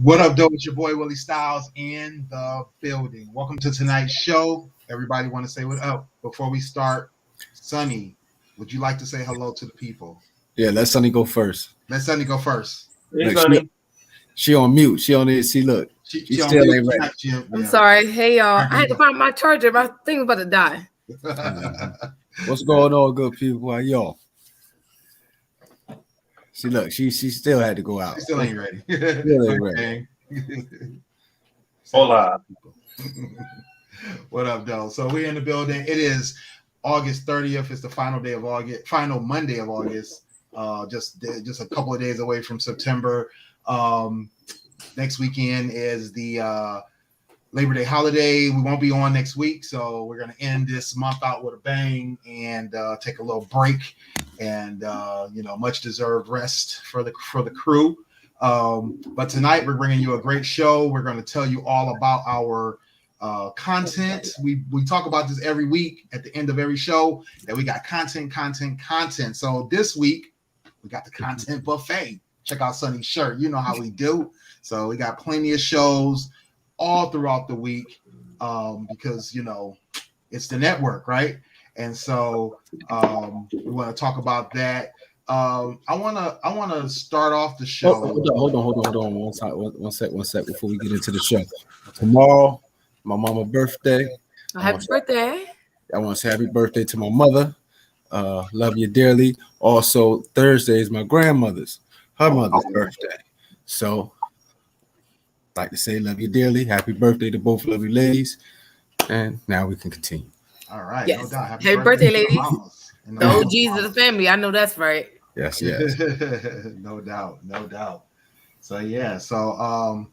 What up, though? It's your boy Willie Stylez in the building. Welcome to tonight's show. Everybody want to say what up before we start? Sonny, would you like to say hello to the people? Yeah, let Sonny go first. Let Sonny go first. Hey, Sonny. She on mute. She on it. See, look. She still ain't ready. I'm sorry. Hey, y'all. I had to find my charger. My thing was about to die. What's going on, good people? How y'all? See, look, she still had to go out. She still ain't ready. Still ain't ready. Hola. What up, though? So we're in the building. It is August 30th. It's the final day of August, final Monday of August. Just a couple of days away from September. Next weekend is the Labor Day holiday. We won't be on next week, so we're gonna end this month out with a bang and take a little break and much deserved rest for the crew. But tonight we're bringing you a great show. We're going to tell you all about our content. We talk about this every week at the end of every show that we got content. So this week we got the content buffet. Check out Sonny's shirt. You know how we do. So we got plenty of shows all throughout the week because it's the network, right? And so we want to talk about that. I want to start off the show. Hold on. One sec before we get into the show. Tomorrow, my mama's birthday. Happy birthday. I want to say happy birthday to my mother. Love you dearly. Also, Thursday is my grandmother's, her mother's birthday. So, like to say love you dearly. Happy birthday to both lovely ladies. And now we can continue. All right. Yes. No doubt. Happy birthday, ladies. The OGs of the family. I know that's right. Yes. No doubt. So yeah. So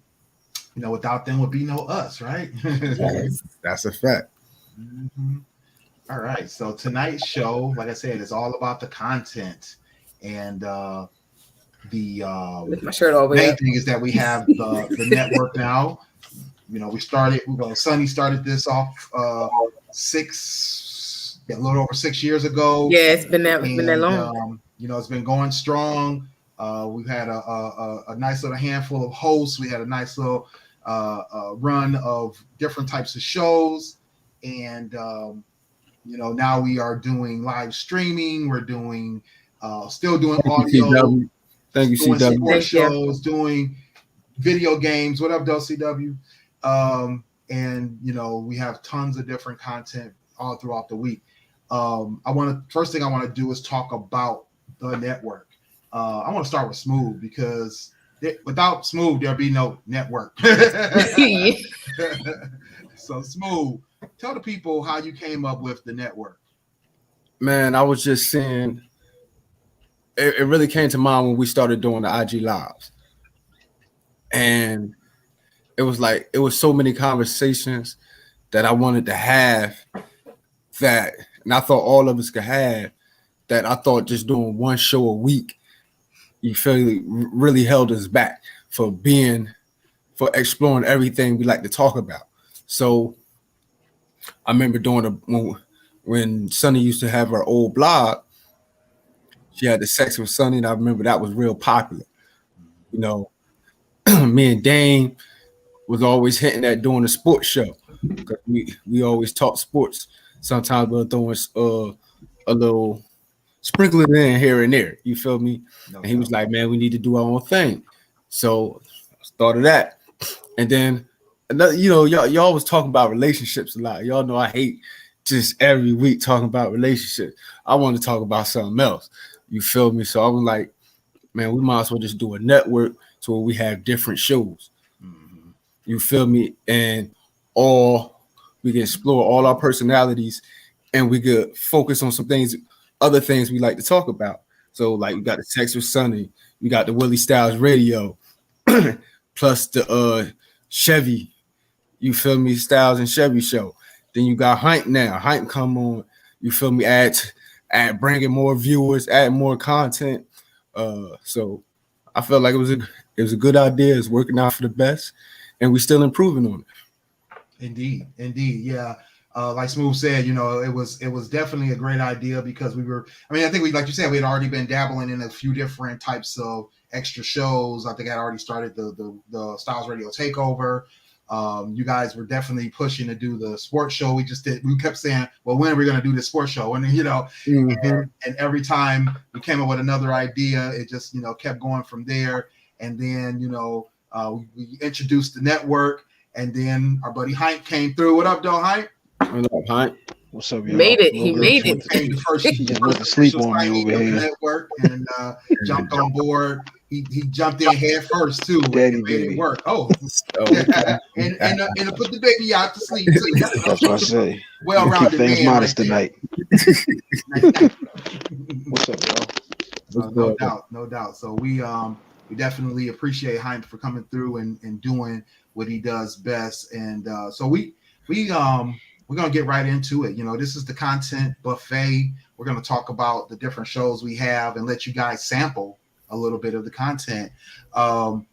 without them would be no us, right? That's a fact. Mm-hmm. All right. So tonight's show, like I said, is all about the content. And Lift my shirt all the way main up. thing is that we have the network now. Sonny started this off a little over 6 years ago. Yeah, it's been that long. It's been going strong. We've had a nice little handful of hosts. We had a nice little run of different types of shows, and now we are doing live streaming. We're doing still doing audio. Thank you, CW. Sports shows, doing video games. What up, Del CW? And we have tons of different content all throughout the week. First thing I want to do is talk about the network. I want to start with Smooth because without Smooth there'll be no network. So Smooth, tell the people how you came up with the network. Man, I was just saying, it really came to mind when we started doing the IG lives, and it was so many conversations that I wanted to have that, and I thought all of us could have, that I thought just doing one show a week, you feel, really held us back for exploring everything we like to talk about. So I remember when Sonny used to have her old blog, she had the Sex with Sonny, and I remember that was real popular. Me and Dane was always hitting that doing a sports show. We always talk sports. Sometimes we'll throw a little sprinkle it in here and there. You feel me? And he was like, man, we need to do our own thing. So I started that. And then y'all was talking about relationships a lot. Y'all know I hate just every week talking about relationships. I want to talk about something else. You feel me? So I was like, man, we might as well just do a network so we have different shows. Mm-hmm. You feel me? And we can explore all our personalities, and we could focus on other things we like to talk about. So like we got the Sex with Sonny, we got the Stylez Radio, plus the Chevy, you feel me, Stylez and Chevy show. Then you got HYMPE now. HYMPE come on, you feel me, add bringing more viewers, add more content. So I felt like it was a good idea. It's working out for the best, and we're still improving on it. Indeed, yeah. Like Smooth said, it was definitely a great idea because I think like you said, we had already been dabbling in a few different types of extra shows. I think I already started the Stylez Radio Takeover. You guys were definitely pushing to do the sports show. We kept saying, well, when are we going to do this sports show? And and every time we came up with another idea, it just, kept going from there. And then, we introduced the network, and then our buddy HYMPE came through. What up, though, HYMPE? What up, HYMPE? What's up, y'all? Made it. He made it. He just went to sleep on me over here. Network and jumped on board. He jumped in head first too. Daddy and made baby. It work. And put the baby out to sleep too. That's what I say. Well-rounded keep things man modest right tonight. What's up, y'all? No doubt. So we definitely appreciate HYMPE for coming through and doing what he does best. And so we're gonna get right into it. This is the content buffet. We're gonna talk about the different shows we have and let you guys sample a little bit of the content. The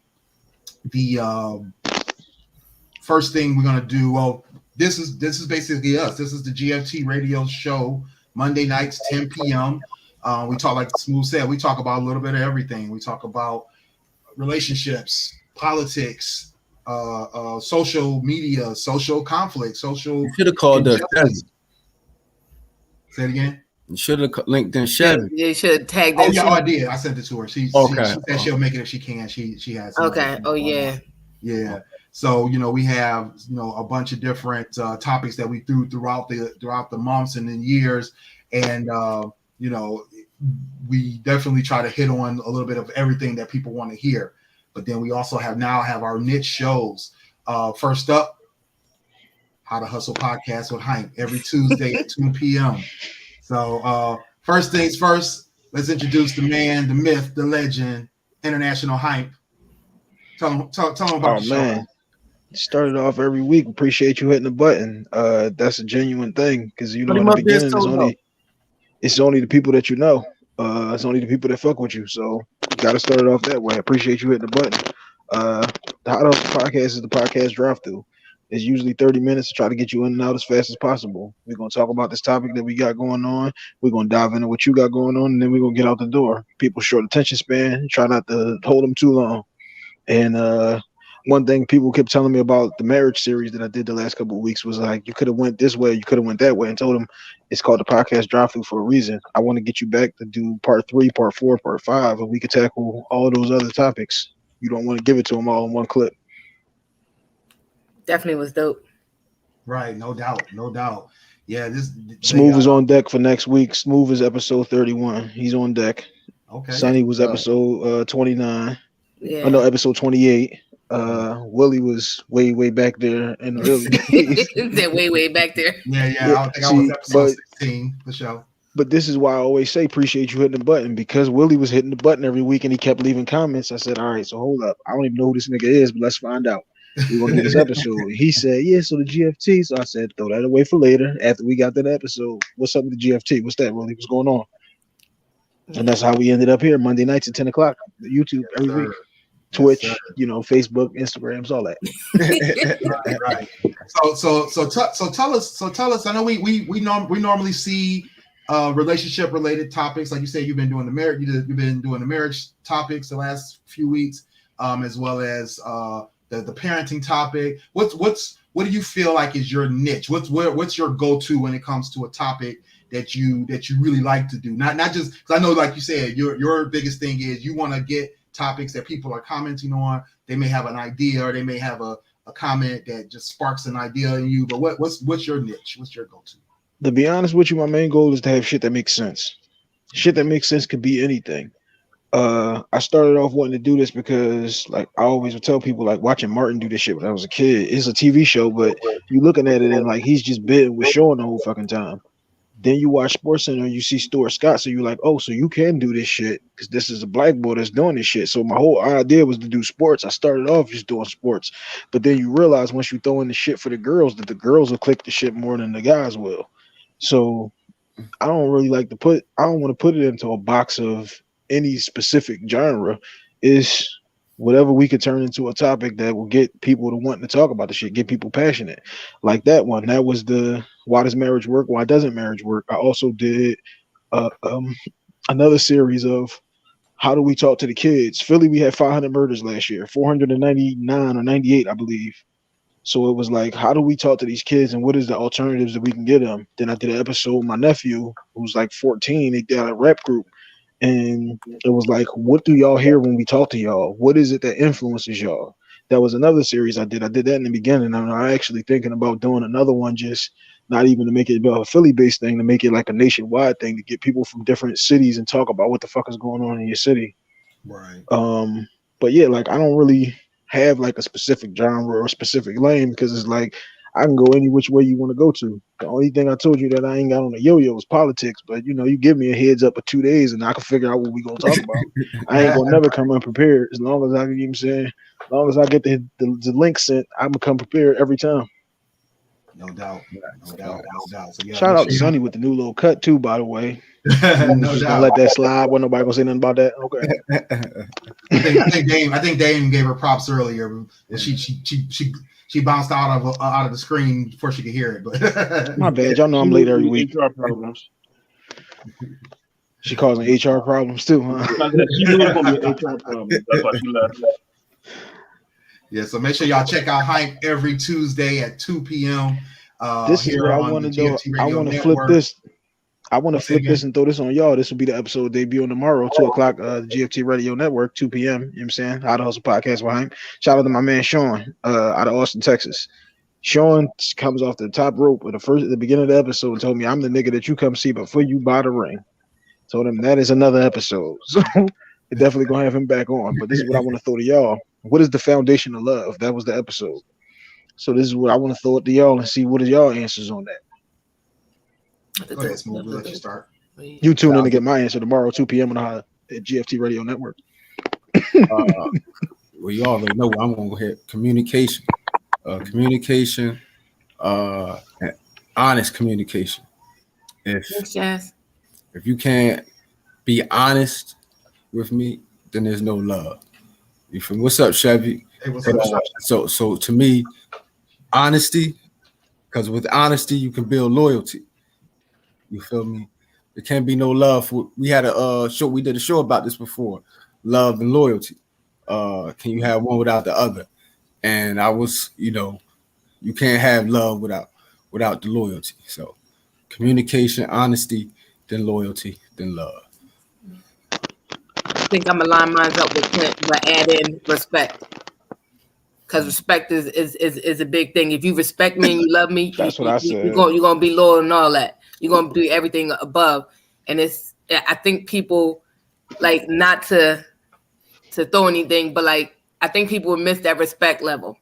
first thing we're gonna do. Well, this is basically us. This is the GFT Radio Show, Monday nights, 10 p.m. We talk, like Smooth said, we talk about a little bit of everything. We talk about relationships, politics, social media, social conflict, social. You should have called us. Say it again. You should have linked in Chevy. You should have tagged Oh that. yeah, shit. I did. I sent it to her. She said she'll make it if she can. She has. Okay. Oh yeah. Yeah. So we have a bunch of different topics that we threw throughout the months and then years, and we definitely try to hit on a little bit of everything that people want to hear. But then we also have our niche shows. First up, How to Hustle Podcast with HYMPE every Tuesday at 2 p.m. So first things first, let's introduce the man, the myth, the legend, International HYMPE. Tell him about the show. Man. Started off every week. Appreciate you hitting the button. That's a genuine thing because in the beginning it's only the people that you know. It's only the people that fuck with you. So you gotta start it off that way. I appreciate you hitting the button. The How to Hustle Podcast is the podcast drive through. It's usually 30 minutes to try to get you in and out as fast as possible. We're gonna talk about this topic that we got going on. We're gonna dive into what you got going on, and then we're gonna get out the door. People short attention span, try not to hold them too long. And one thing people kept telling me about the marriage series that I did the last couple of weeks was like, you could have went this way, you could have went that way, and told them it's called the podcast drive through for a reason. I want to get you back to do part 3, part 4, part 5, and we could tackle all those other topics. You don't want to give it to them all in one clip. Definitely was dope. Right, no doubt. Yeah, Smooth is on deck for next week. Smooth is episode 31. He's on deck. Okay. Sonny was episode 29. Yeah. Oh no, episode 28. Willie was way back there in the early days. They're way back there. Yeah. I think I was episode 16 for sure. But this is why I always say appreciate you hitting the button, because Willie was hitting the button every week and he kept leaving comments. I said, all right, so hold up. I don't even know who this nigga is, but let's find out. We're gonna do this episode. He said, yeah, so the GFT. So I said, throw that away for later after we got that episode. What's up with the GFT? What's that, Willie? What's going on? And that's how we ended up here Monday nights at 10 o'clock. YouTube every week. Twitch, Facebook, Instagrams, all that. right. So tell us. I know we normally see relationship related topics, like you said. You've been doing the marriage. You've been doing the marriage topics the last few weeks, as well as the parenting topic. What do you feel like is your niche? What's your go-to when it comes to a topic that you really like to do? Not just because I know, like you said, your biggest thing is you want to get topics that people are commenting on. They may have an idea, or they may have a comment that just sparks an idea in you. But what's your niche? What's your go-to? To be honest with you, my main goal is to have shit that makes sense. Shit that makes sense could be anything. I started off wanting to do this because, like, I always would tell people, like, watching Martin do this shit when I was a kid. It's a TV show, but you looking at it and like he's just been with showing the whole fucking time. Then you watch SportsCenter and you see Stuart Scott, so you're like, oh, so you can do this shit because this is a black boy that's doing this shit. So my whole idea was to do sports. I started off just doing sports, but then you realize once you throw in the shit for the girls that the girls will click the shit more than the guys will. So I don't really like to I don't want to put it into a box of any specific genre. Is whatever we could turn into a topic that will get people to want to talk about the shit, get people passionate. Like that one. That was the why does marriage work? Why doesn't marriage work? I also did another series of how do we talk to the kids? Philly, we had 500 murders last year, 499 or 98, I believe. So it was like, how do we talk to these kids and what is the alternatives that we can get them? Then I did an episode with my nephew, who's like 14. They did a rap group. And it was like, what do y'all hear when we talk to y'all? What is it that influences y'all? That was another series I did. I did that in the beginning. I'm actually thinking about doing another one, just not even to make it a Philly-based thing, to make it like a nationwide thing, to get people from different cities and talk about what the fuck is going on in your city. Right. But yeah, like I don't really have like a specific genre or a specific lane, because it's like I can go any which way you want to go to. The only thing I told you that I ain't got on the yo-yo is politics, but you know, you give me a heads up of 2 days and I can figure out what we gonna talk about. I ain't gonna never come unprepared. As long as I can, you know what I'm saying, as long as I get the link sent, I'm gonna come prepared every time. No doubt. No doubt. So, yeah, shout out to Sonny with the new little cut too, by the way. No just doubt. gonna let that slide. Wasn't nobody gonna say nothing about that. Okay. I think Dame gave her props earlier. She bounced out of the screen before she could hear it. But my bad, y'all know I'm late every week. HR problems. She causing HR problems too, huh? She knew it was gonna be an HR problem. That's why she left. Yeah, so make sure y'all check out HYMPE every Tuesday at 2 p.m. This is what I want to do. I want to flip this. I want to flip this and throw this on y'all. This will be the episode debuting tomorrow, 2 o'clock, the GFT Radio Network, 2 p.m. You know what I'm saying? How to Hustle Podcast with HYMPE. Shout out to my man Sean out of Austin, Texas. Sean comes off the top rope at the beginning of the episode and told me, I'm the nigga that you come see before you buy the ring. Told him that is another episode. So we're definitely going to have him back on. But this is what I want to throw to y'all. What is the foundation of love? That was the episode. So this is what I want to throw it to y'all and see what is y'all answers on that. Go ahead, Smooth. We'll let you start. You tune in to get my answer tomorrow, 2 p.m. on the GFT Radio Network. Well, you already know I'm going to go ahead. Communication, and honest communication. If you can't be honest with me, then there's no love. You feel me? What's up, Chevy? Hey, what's up? So to me, honesty, because with honesty you can build loyalty. You feel me? There can't be no love. We had a show. We did a show about this before. Love and loyalty. Can you have one without the other? And I was, you can't have love without the loyalty. So communication, honesty, then loyalty, then love. I think I'm gonna line mine up with Clint, but add in respect. Because respect is a big thing. If you respect me and you love me, that's what I said. You're gonna be loyal and all that. You're gonna do everything above. And I think people like not to throw anything, but like I think people will miss that respect level.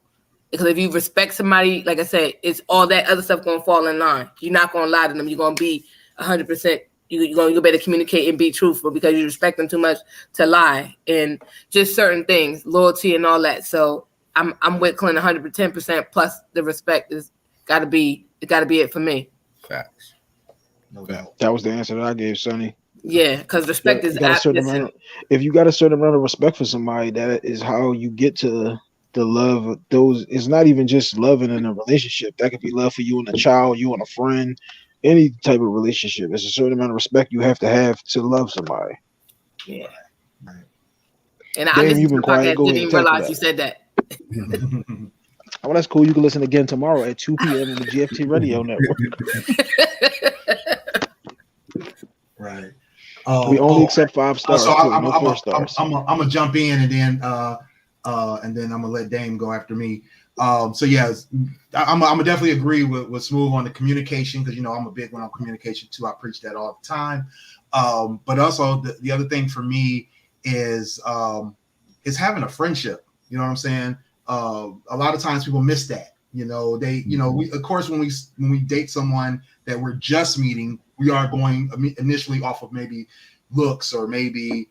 Because if you respect somebody, like I said, it's all that other stuff gonna fall in line. You're not gonna lie to them. You're gonna be 100%. You better communicate and be truthful because you respect them too much to lie, and just certain things, loyalty and all that. So I'm with Clint 110% plus the respect is gotta be it for me. Facts. No doubt. That was the answer that I gave, Sonny. Yeah, because respect is if you got a certain amount of respect for somebody, that is how you get to the love. It's not even just loving in a relationship. That could be love for you and a child, you and a friend, any type of relationship. There's a certain amount of respect you have to love somebody. Yeah. Right. And I listened to the podcast, didn't even realize that. You said that. Oh, that's cool. You can listen again tomorrow at 2 p.m. on the GFT Radio Network. Right. We only accept 5 stars. So I'm no 4 stars. I'm gonna jump in and then I'm gonna let Dame go after me. So yeah, I'm gonna definitely agree with Smooth on the communication, because I'm a big one on communication too. I preach that all the time. But also the other thing for me is having a friendship. You know what I'm saying? A lot of times people miss that. We of course when we date someone that we're just meeting, we are going initially off of maybe looks or maybe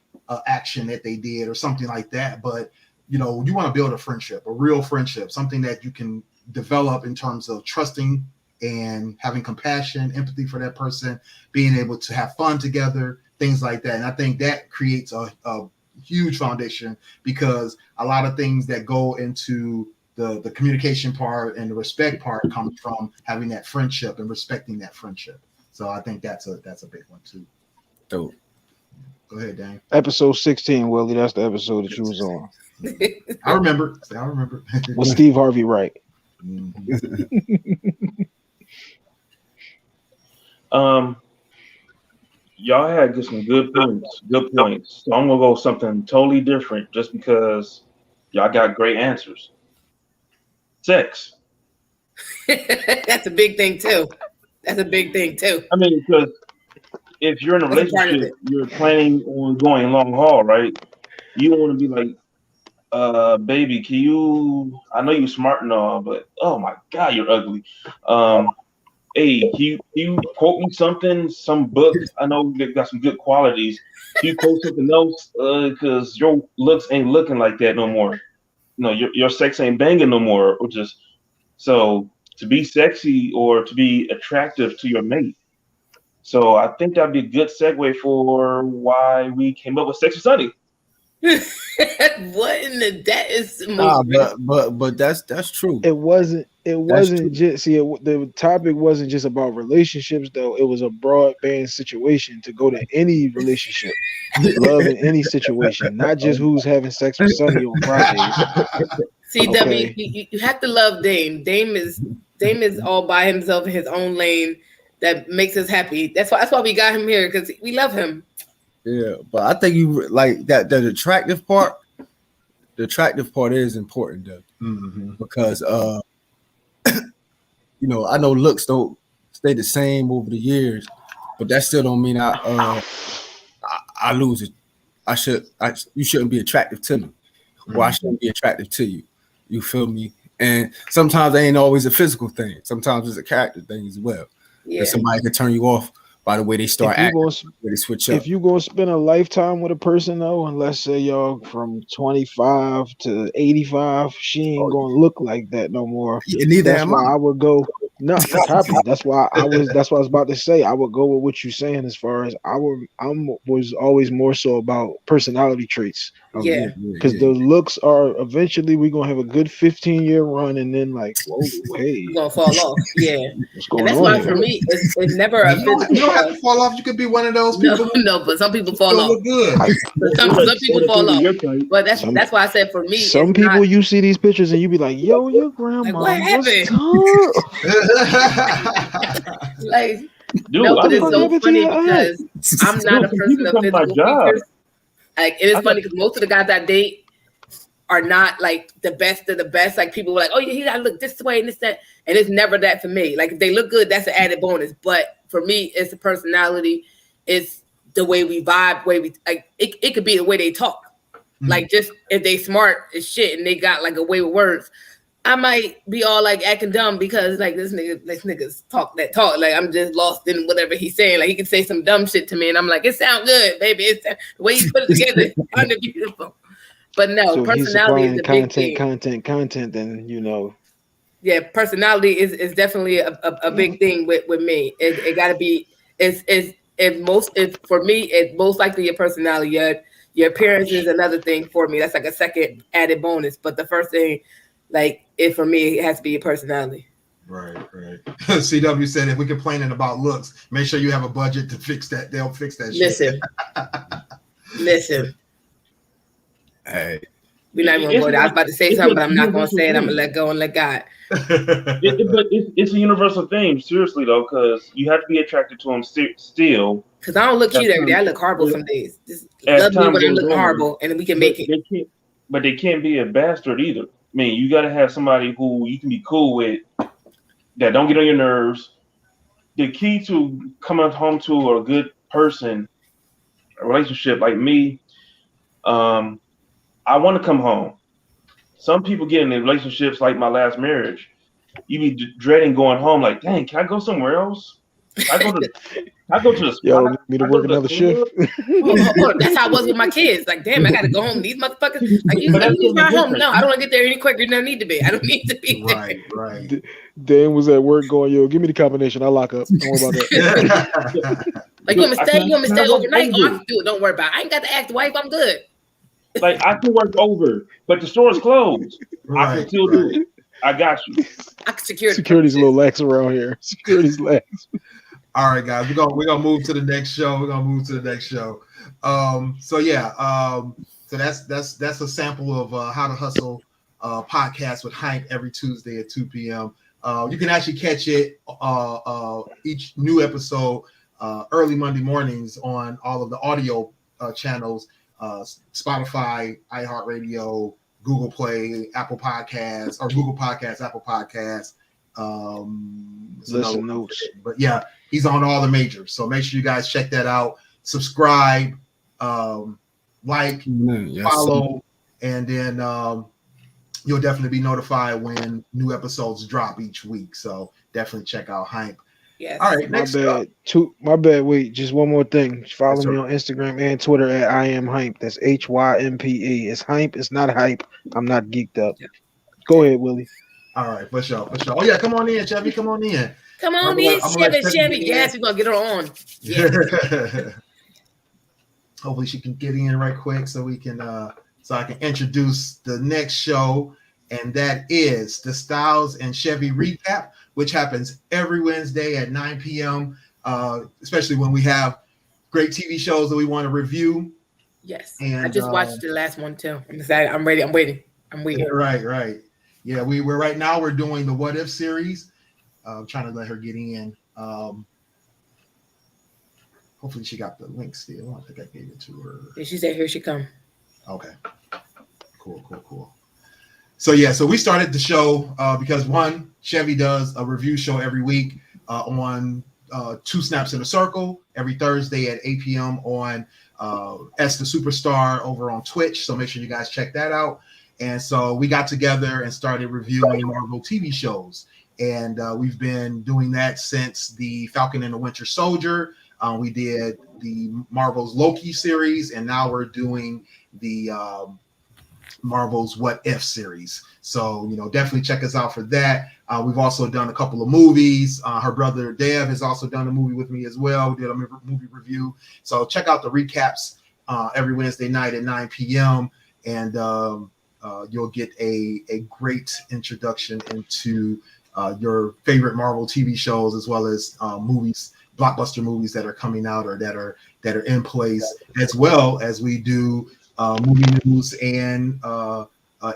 action that they did or something like that. But you want to build a friendship, a real friendship, something that you can develop in terms of trusting and having compassion, empathy for that person, being able to have fun together, things like that. And I think that creates a huge foundation, because a lot of things that go into the communication part and the respect part comes from having that friendship and respecting that friendship. So I think that's a big one too. Dope. Go ahead, Dang. Episode 16, Willie. That's the episode that you was on. I remember. With Steve Harvey Wright. Y'all had just some good points. So I'm gonna go something totally different just because y'all got great answers. Sex. That's a big thing too. I mean, because if you're in a relationship, you're planning on going long haul, right? You don't want to be like, baby, can you? I know you're smart and all, but oh my God, you're ugly. Hey, can you quote me something, some book? I know they've got some good qualities. Can you quote something else? Because your looks ain't looking like that no more. No, your sex ain't banging no more. Or just so to be sexy or to be attractive to your mate. So I think that'd be a good segue for why we came up with Sexy Sunny. What in the that is but that's true. It wasn't just the topic wasn't just about relationships though. It was a broadband situation to go to any relationship, love in any situation, not just who's having sex with Sunny on Fridays. CW, Okay. you have to love Dame. Dame is all by himself in his own lane. That makes us happy. That's why we got him here, because we love him. Yeah, but I think you like that. The attractive part. The attractive part is important though, because you know, I know looks don't stay the same over the years, but that still don't mean I lose it. You shouldn't be attractive to me, or I shouldn't be attractive to you. You feel me? And sometimes it ain't always a physical thing. Sometimes it's a character thing as well. Yeah. And somebody can turn you off by the way they start acting, where they switch up. If you gonna spend a lifetime with a person though, and let's say y'all from 25 to 85, she ain't gonna look like that no more. Yeah, neither That's am why I. I would go. No, copy. That's why I was about to say. I would go with what you're saying as far as I was always more so about personality traits. Yeah. Because the looks are eventually we're gonna have a good 15-year run, and then like, whoa, hey, You're gonna fall off. Yeah. what's going And that's on why here? for me it's never a You don't have to fall off. You could be one of those people. No, but some people fall Still off. look good. Some people fall off. But that's why I said for me, Some it's people not, you see these pictures and you be like, yo, your grandma like, what happened? Like, Dude, no, but I it's don't so know. funny because I'm not a Dude, person people of come to my physical job. features. Like, it is funny because most of the guys I date are not like the best of the best. Like, people were like, oh yeah, he gotta look this way and this, that. And it's never that for me. Like, if they look good, that's an added bonus. But for me, it's the personality, it's the way we vibe, way we like it could be the way they talk. Like, just if they smart as shit and they got like a way with words, I might be all like acting dumb because like this nigga's talk that talk. Like, I'm just lost in whatever he's saying. Like, he can say some dumb shit to me and I'm like, it sounds good, baby. It's the way you put it together, it's kind of beautiful. But no, So if he's personality is supplying a big thing. content, then you know. Yeah, personality is definitely a big thing with me. It gotta be for me, it's most likely your personality. Your appearance is another thing for me. That's like a second added bonus. But the first thing, like, for me, it has to be your personality. Right. CW said if we're complaining about looks, make sure you have a budget to fix that. They'll fix that shit. Listen. Hey, We're not even going to go there. I was about to say something, but I'm not going to say it. I'm going to let go and let God. But it's a universal thing, seriously though, because you have to be attracted to them still. Because I don't look cute every day. I look horrible some days. Just love me when I look horrible, and then we can make it. But they can't be a bastard either. I mean, you got to have somebody who you can be cool with, that don't get on your nerves. The key to coming home to a good person, a relationship like me, I want to come home. Some people get in relationships like my last marriage. You be dreading going home. Like, dang, can I go somewhere else? I go to the Yo, spot. need to work another shift. That's how I was with my kids. Like, damn, I gotta go home. These motherfuckers. Like, you not home. No, I don't want to get there any quicker than I need to be. I don't need to be there. Right. Dan was at work going, yo, give me the combination. I lock up. Don't worry about that. Like, you want me to stay? You want me to stay overnight? Oh, I can do it. Don't worry about it. I ain't got to ask the wife. I'm good. Like, I can work over, but the store is closed. I can still do it. I got you. I can secure it. Security's a little lax around here. Security's lax. All right, guys, we're gonna move to the next show. So that's a sample of How to Hustle podcast with HYMPE every Tuesday at 2 p.m. You can actually catch it each new episode early Monday mornings on all of the audio channels, Spotify, iHeartRadio, Google Play, Apple Podcasts, or Google Podcasts, Apple Podcasts. Listen notes. But yeah, he's on all the majors. So make sure you guys check that out. Subscribe, like, follow, and then you'll definitely be notified when new episodes drop each week. So definitely check out HYMPE. Yes. All right, next up. My bad. Wait, just one more thing. Follow me on Instagram and Twitter at I am HYMPE. That's HYMPE. It's HYMPE. It's not hype. I'm not geeked up. Yeah. Go ahead, Willie. All right, for sure. Oh yeah, come on in, Chevy. Come on in. Chevy. Yes, we're gonna get her on. Yeah. Hopefully she can get in right quick so we can so I can introduce the next show, and that is the Stylez and Shevy Recap, which happens every Wednesday at 9 p.m. Especially when we have great TV shows that we want to review. Yes, and I just watched the last one too. I'm excited. I'm ready. I'm waiting. Right. Yeah, we're right now. We're doing the What If series. I'm trying to let her get in. Hopefully she got the link still. I think I gave it to her. Yeah, she said, "Here she come." Okay. Cool. So we started the show because one, Chevy does a review show every week on Two Snaps in a Circle every Thursday at 8 p.m. on S the Superstar over on Twitch. So make sure you guys check that out. And so we got together and started reviewing Marvel TV shows. And we've been doing that since the Falcon and the Winter Soldier. We did the Marvel's Loki series, and now we're doing the Marvel's What If series. So, definitely check us out for that. We've also done a couple of movies. Her brother Dev has also done a movie with me as well. We did a movie review. So check out the recaps every Wednesday night at 9 p.m. And you'll get a great introduction into your favorite Marvel TV shows, as well as movies, blockbuster movies that are coming out or that are in place, as well as we do movie news and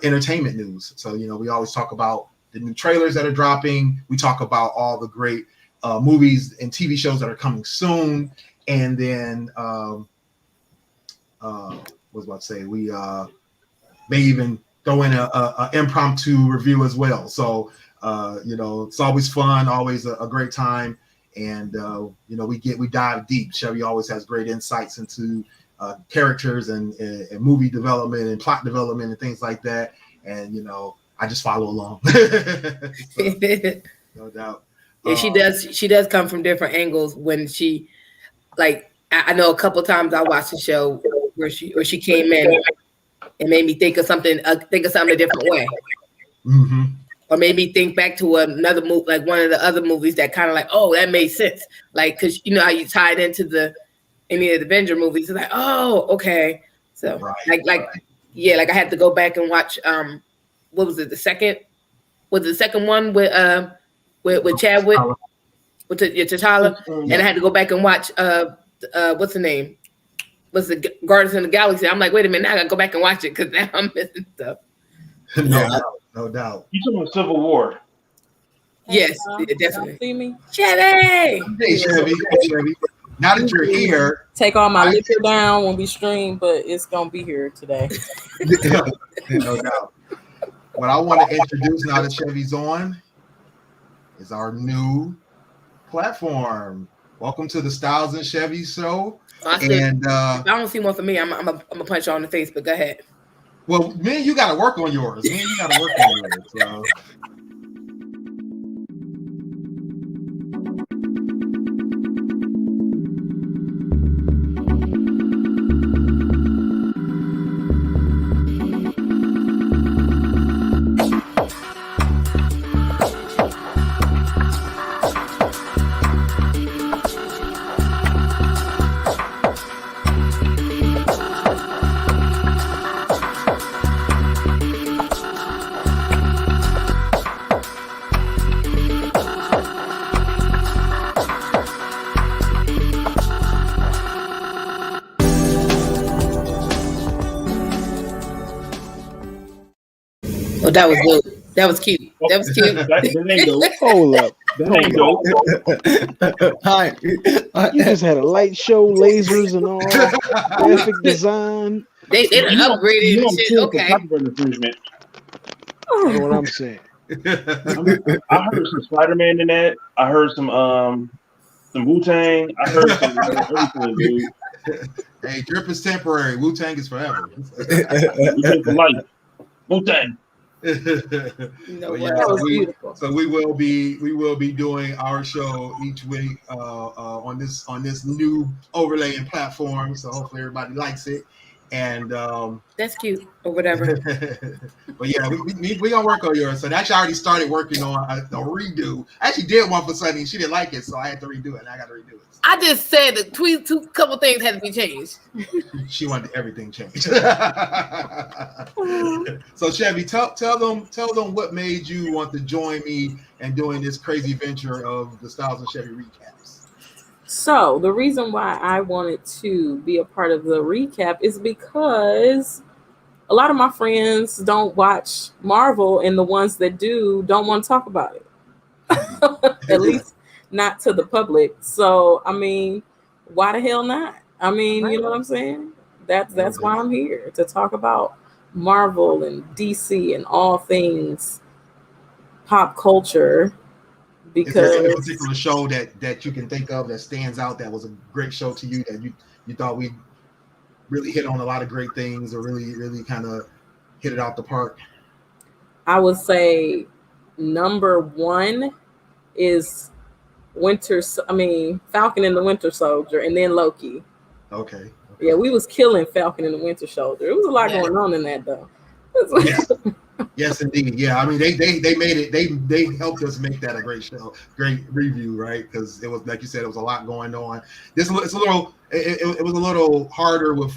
entertainment news. So we always talk about the new trailers that are dropping. We talk about all the great movies and TV shows that are coming soon, and then we may even throw in a impromptu review as well. So it's always fun, always a great time. And we dive deep. Chevy always has great insights into characters and movie development and plot development and things like that. And I just follow along. So, no doubt. Yeah, she does come from different angles. When she, like, I know a couple times I watched the show where she came in and made me think of something a different way. Mm-hmm. Or made me think back to another movie, like one of the other movies that kind of like, oh, that made sense. Like, because you know how you tie it into any of the Avenger movies. It's like, oh, okay. So yeah, like I had to go back and watch. What was it? The second one with Chadwick, with T'Challa, and I had to go back and watch. What's the name? Was the Guardians of the Galaxy? I'm like, wait a minute, now I gotta go back and watch it because now I'm missing stuff. No doubt. You talking about Civil War? Yes, definitely. See me, Chevy. Hey, Chevy. Now that you're here, take all my liquor down when we stream, but it's gonna be here today. No doubt. What I want to introduce now that Chevy's on is our new platform. Welcome to the Stylez and Shevy Show. If I don't see one for me, I'm gonna punch you on the face. But go ahead. Well, man, you got to work on yours. So. Oh, that was dope. That was cute. That was cute. That ain't dope. Hold up. That ain't dope. Hi. You just had a light show, lasers and all, graphic design. They done upgraded and shit. Okay. Copyright infringement. You know what I'm saying? I heard some Spider-Man in that. I heard some Wu-Tang. I heard some everything, dude. Hey, drip is temporary. Wu-Tang is forever. You for life. Wu-Tang. You know what? That was beautiful. So we will be doing our show each week on this new overlaying platform. So hopefully everybody likes it. And that's cute or whatever. But yeah, we gonna work on yours. So actually, I already started working on a redo. I actually did one for Sunny. She didn't like it, so I had to redo it. And I got to redo it. I just said the two couple things had to be changed. She wanted everything changed. So Chevy, tell them what made you want to join me in doing this crazy venture of the Stylez Shevy Recaps. So the reason why I wanted to be a part of the recap is because a lot of my friends don't watch Marvel, and the ones that do don't want to talk about it. At least not to the public. So I mean, why the hell not? I mean, you know what I'm saying? That's why I'm here, to talk about Marvel and DC and all things pop culture. Because is there any particular show that you can think of that stands out, that was a great show to you, that you thought we really hit on a lot of great things, or really kind of hit it out the park? I would say number one is Falcon and the Winter Soldier, and then Loki. Okay. Yeah, we was killing Falcon and the Winter Soldier. There was a lot going on in that though. Yes, indeed. Yeah, I mean they made it. They helped us make that a great show, great review, right? Because it was, like you said, it was a lot going on. It was a little harder with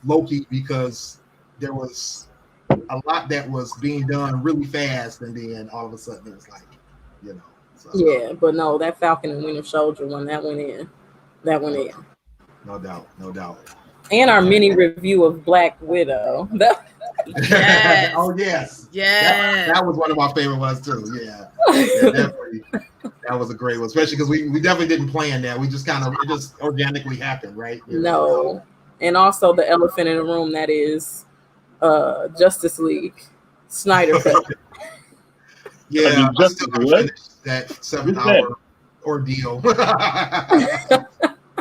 Loki, because there was a lot that was being done really fast, and then all of a sudden it was like, you know. So. Yeah, but no, that Falcon and Winter Soldier one, that went in. No doubt. And our mini review of Black Widow. Yes. Oh yes. That was one of my favorite ones too. Yeah, definitely. That was a great one, especially because we definitely didn't plan that. We just it just organically happened, right? No. And also the elephant in the room, that is Justice League Snyder Cut. Yeah, I still gotta finish that 7-hour ordeal.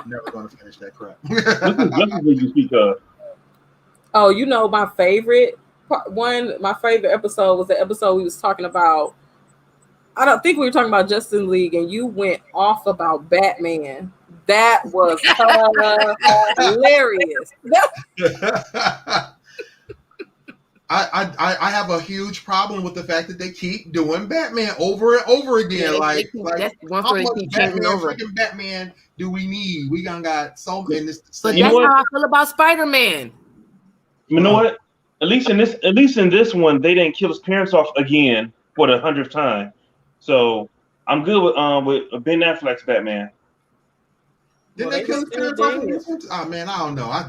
Never gonna finish that crap. Justice League you speak of. Oh, you know, my favorite episode was the episode we was talking about. I don't think we were talking about Justice League, and you went off about Batman. That was hilarious. I have a huge problem with the fact that they keep doing Batman over and over again. That's one for they keep changing over. Batman do we need? We got so many. But that's how I feel about Spider-Man. You know what? At least in this one, they didn't kill his parents off again for the 100th time. So I'm good with Ben Affleck's Batman. Did they kill his parents off? Oh man, I don't know. I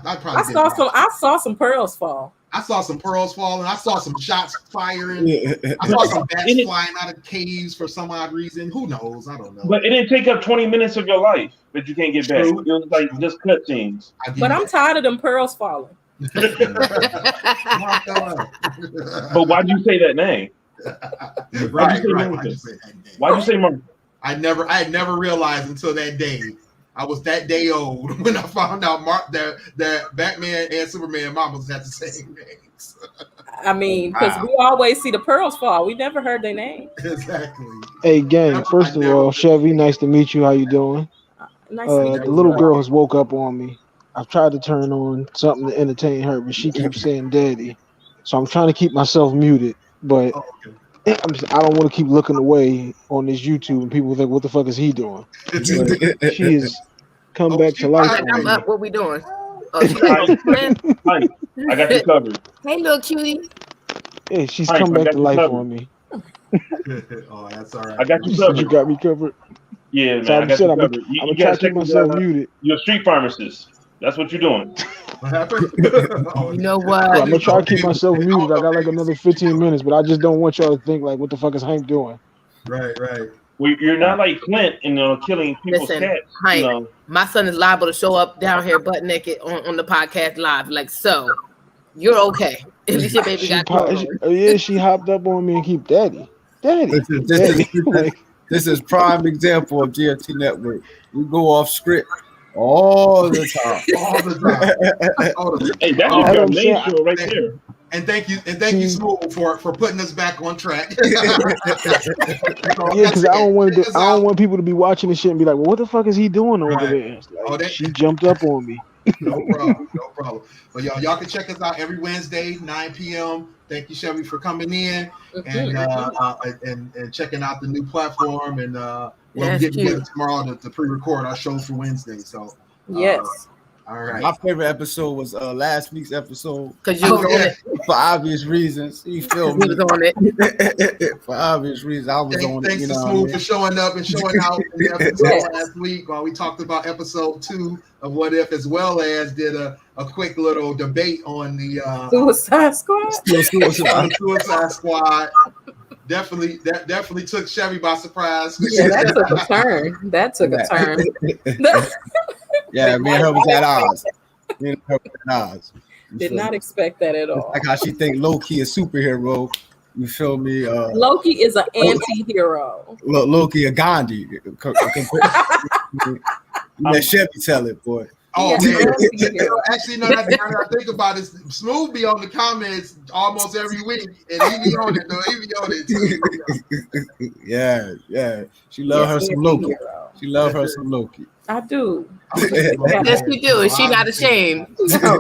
saw some pearls fall. I saw some pearls falling. I saw some shots firing. I saw some bats flying out of caves for some odd reason. Who knows? I don't know. But it didn't take up 20 minutes of your life that you can't get back. It was like just cutscenes. But I'm tired of them pearls falling. But why'd you say that name? Why'd you say Mark? I had never realized until that day. I was that day old when I found out that Batman and Superman mamas had the same names. I mean, because we always see the pearls fall. We never heard their name. Exactly. Hey, gang. First of all, Chevy, nice to meet you. How you doing? Nice to meet you. The little girl has woke up on me. I've tried to turn on something to entertain her, but she keeps saying "daddy," so I'm trying to keep myself muted. But I don't want to keep looking away on this YouTube, and people think, "What the fuck is he doing?" But she has come back to life. I'm up. What we doing? Oh, I got you covered. Hey, little cutie. Hey, she's come back to life on me. Oh, that's all right. I got you covered. You got me covered. Yeah, man. So I got you covered. I'm gonna try to keep myself muted. You're a street pharmacist. That's what you're doing. What happened? Oh, You know Well, what? I'm gonna try to keep myself muted. I got like another 15 minutes, but I just don't want y'all to think like, what the fuck is HYMPE doing? Right. Well, you're not like Clint, killing people's Listen, cats. HYMPE, my son is liable to show up down here butt naked on the podcast live. Like, so you're okay. At least your baby got clothes on. She hopped up on me and keep daddy. This is prime example of GFT Network. We go off script all the time. Hey, that's your main show right there. And thank you, Smooth, for putting us back on track. Yeah, because I don't want people to be watching this shit and be like, well, what the fuck is he doing over there? Like, she jumped up on me. No problem. But y'all can check us out every Wednesday, 9 p.m. Thank you, Chevy, for coming in and checking out the new platform. And we'll get together tomorrow to pre-record our show for Wednesday. So yes. All right. My favorite episode was last week's episode. Because you was on it. For obvious reasons. You feel me? You was on it. For obvious reasons. I was on it. Thanks to Smooth for showing up and showing out in the episode last week while we talked about episode 2 of What If, as well as did a quick little debate on the Suicide Squad. Suicide Squad. Definitely took Chevy by surprise. Yeah, that took a turn. Yeah, me and her was at odds. Did not expect that at all. Like how she think Loki is superhero. You feel me? Loki is an anti-hero. Loki a Gandhi. Let Chevy tell it, boy. Oh, man. Actually, no, now that I think about it, Smooth be on the comments almost every week, and he be on it, though. He be on it, too. Yeah. She love her some Loki. She love her some Loki. I do. Yes, she do. And she not ashamed. No.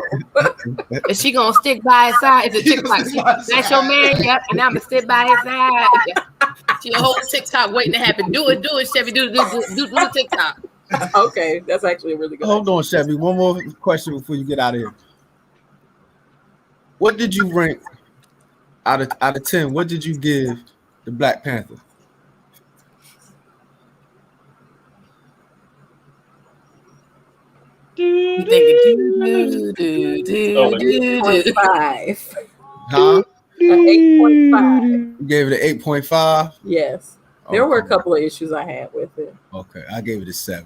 Is she gonna stick by his side? Is it TikTok? That's your man? Yep. And I'm gonna sit by his side. She a whole TikTok waiting to happen. Do it, Chevy. Do the TikTok. Okay, that's actually a really good. Hold on, Chevy. One more question before you get out of here. What did you rank out of 10? What did you give the Black Panther? You thinking 8.5. Huh? 8.5. You gave it an 8.5? Yes. There were a couple of issues I had with it. Okay, I gave it a 7.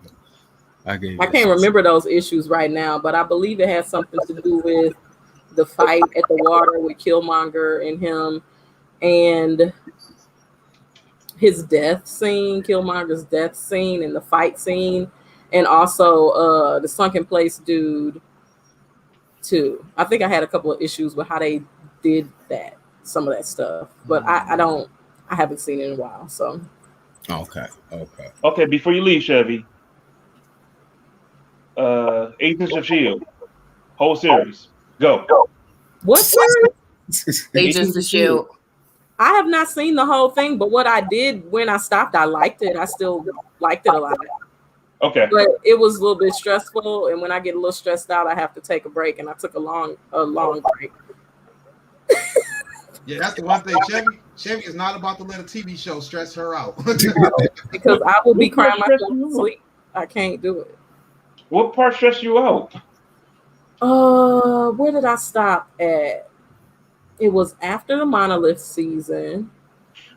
I can't remember those issues right now, but I believe it has something to do with the fight at the water with Killmonger and him, and his death scene, Killmonger's death scene, and the fight scene, and also the sunken place dude too. I think I had a couple of issues with how they did that, some of that stuff, but I haven't seen it in a while. So okay. Before you leave, Chevy, Agents of Shield, whole series, go. What series? Agents of Shield. I have not seen the whole thing, but what I did when I stopped, I liked it. I still liked it a lot. Okay. But it was a little bit stressful, and when I get a little stressed out, I have to take a break, and I took a long break. Yeah, that's the one thing. Chevy is not about to let a TV show stress her out. Because I will be crying myself to sleep. I can't do it. What part stressed you out? Where did I stop at? It was after the Monolith season.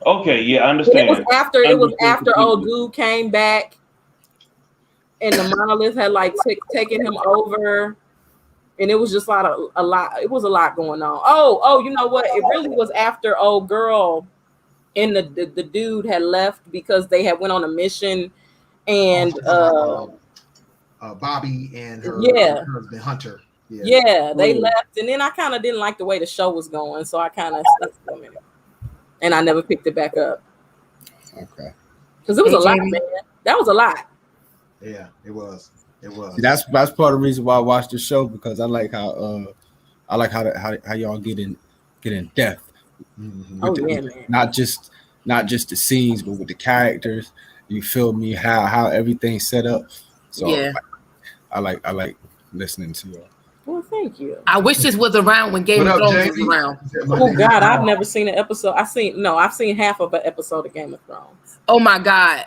Okay, yeah, I understand. It was after old dude came back, and the Monolith had like taken him over, and it was just a lot. It was a lot going on. Oh, you know what? It really was after old girl and the dude had left because they had went on a mission, and Bobby and her husband Hunter. Yeah, they left, and then I kind of didn't like the way the show was going, so I kind of stuck for a minute, and I never picked it back up. Okay, because it was a lot, man. That was a lot. Yeah, it was. See, that's part of the reason why I watched the show, because I like how y'all get in depth. Man. Not just the scenes, but with the characters. You feel me? How everything's set up. So yeah, I like listening to y'all. Well, thank you. I wish this was around when Game of Thrones was around. Oh God, I've never seen an episode. I've seen half of an episode of Game of Thrones. Oh my God.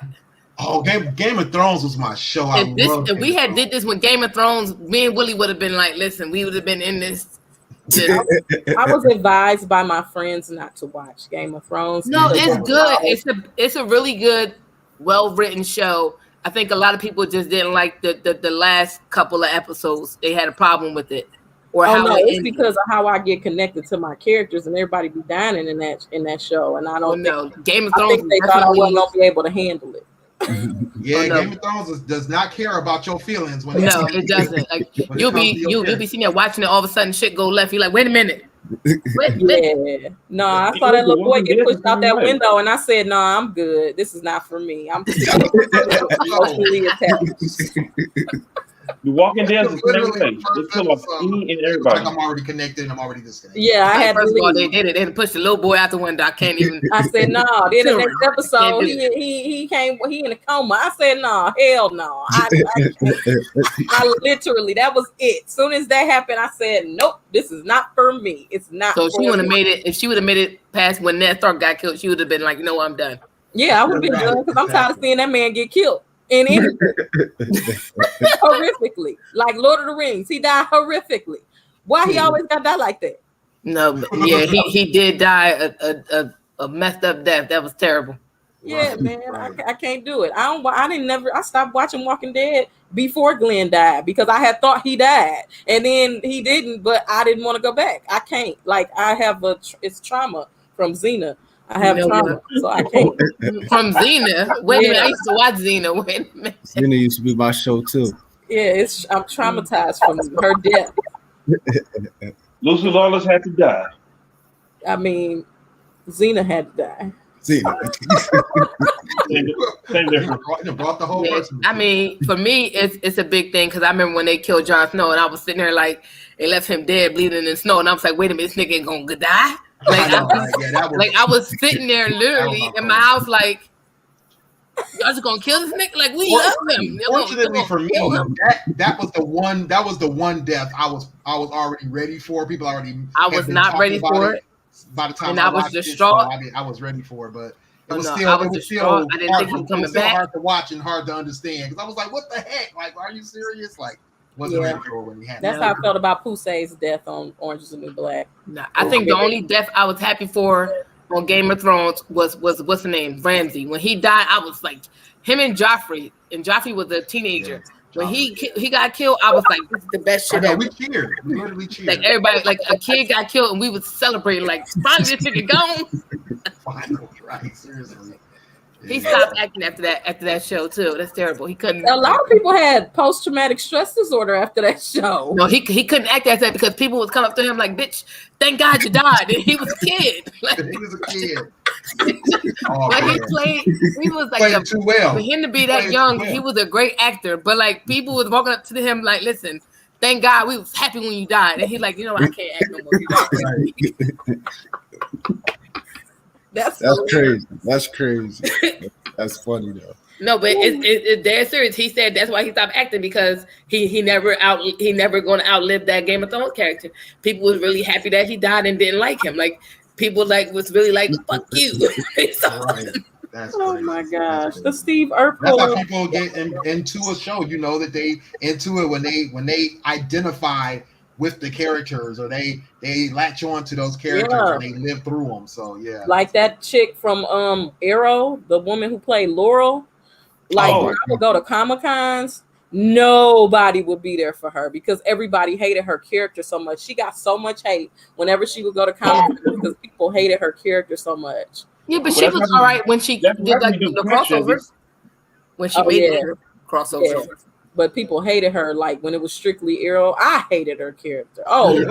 Oh, Game of Thrones was my show. If we had did this with Game of Thrones, me and Willie would have been like, listen, we would have been in this. I was advised by my friends not to watch Game of Thrones. No, it's good. It's a really good, well-written show. I think a lot of people just didn't like the last couple of episodes. They had a problem with it. Or it's because of how I get connected to my characters, and everybody be dying in that show, and I don't know. Game of Thrones. I think they thought I wasn't gonna be able to handle it. Game of Thrones does not care about your feelings. It doesn't. Like you'll be sitting there watching it, all of a sudden shit go left. You're like, wait a minute. Yeah. No, I saw that little boy get pushed out that window, and I said, no, I'm good. This is not for me. I'm emotionally attached. The Walking Dead is the same way. They kill off any and everybody. Like I'm already connected and I'm already disconnected. Yeah, I had first to leave. Of all, they did it. They pushed the little boy out the window. I can't even. I said no. Then the next episode, he came. He in a coma. I said no. Hell no. I literally, that was it. As soon as that happened, I said nope. This is not for me. It's not. So she would have made it. If she would have made it past when Ned Stark got killed, she would have been like, no, I'm done. Yeah, I would have been done because I'm tired of seeing that man get killed. And horrifically, like Lord of the Rings, he died horrifically. Why he always got to die like that? No, yeah, he did die a messed up death. That was terrible. Yeah, man, I can't do it. I stopped watching Walking Dead before Glenn died because I had thought he died, and then he didn't. But I didn't want to go back. I can't. Like I have it's trauma from Xena. I have trauma, so I can't. From Xena? Wait a minute, I used to watch Xena. Wait a minute. Xena used to be my show too. Yeah, I'm traumatized from her death. Lucy Lawless had to die. I mean, Xena had to die. Xena. Same difference. Brought the whole person. I mean, for me, it's a big thing because I remember when they killed Jon Snow and I was sitting there like they left him dead, bleeding in snow, and I was like, wait a minute, this nigga ain't gonna die. Like, I was sitting there literally in my house, like, y'all just gonna kill this nigga? Like, we love him. Fortunately for me, that was the one death I was already ready for. People already. I was not ready for it. By the time and I was distraught. I was ready for it, but it was still. I was distraught. I didn't think he was coming back. Hard to watch and hard to understand because I was like, "What the heck? Like, are you serious?" Like. Wasn't ready for when he had That's how I felt about Pusey's death on Orange is the New Black. Nah, I think the only death I was happy for on Game of Thrones was what's the name? Ramsay. When he died, I was like him and Joffrey was a teenager. When he got killed, I was like, this is the best shit ever. We cheered. We literally cheered. Like everybody, like a kid got killed and we was celebrating like finally this nigga gone. Finally, right? Seriously. He stopped acting after that show too. That's terrible. He couldn't. A lot of people had post-traumatic stress disorder after that show. No, he couldn't act after that because people would come up to him like, "Bitch, thank God you died." And he was a kid. Like, he was a kid. He was like too well. For him to be that young, he was a great actor. But like people was walking up to him like, "Listen, thank God we was happy when you died." And he's like, "You know what? I can't act no more." That's crazy. That's crazy. That's funny though. No, but it's dead serious. He said that's why he stopped acting because he never going to outlive that Game of Thrones character. People was really happy that he died and didn't like him. Like people was really like fuck you. Right. That's crazy. My gosh, the Steve Urkel. That's how people get into a show. You know that they into it when they identify with the characters or they latch on to those characters and they live through them. So yeah, like that chick from Arrow, the woman who played Laurel. Like when I would go to Comic-Cons, nobody would be there for her because everybody hated her character so much. She got so much hate whenever she would go to Comic-Cons because people hated her character so much. Yeah, but she was all right when she did like the crossovers. When she made her crossovers. Yeah. But people hated her like when it was strictly Arrow. I hated her character. Oh,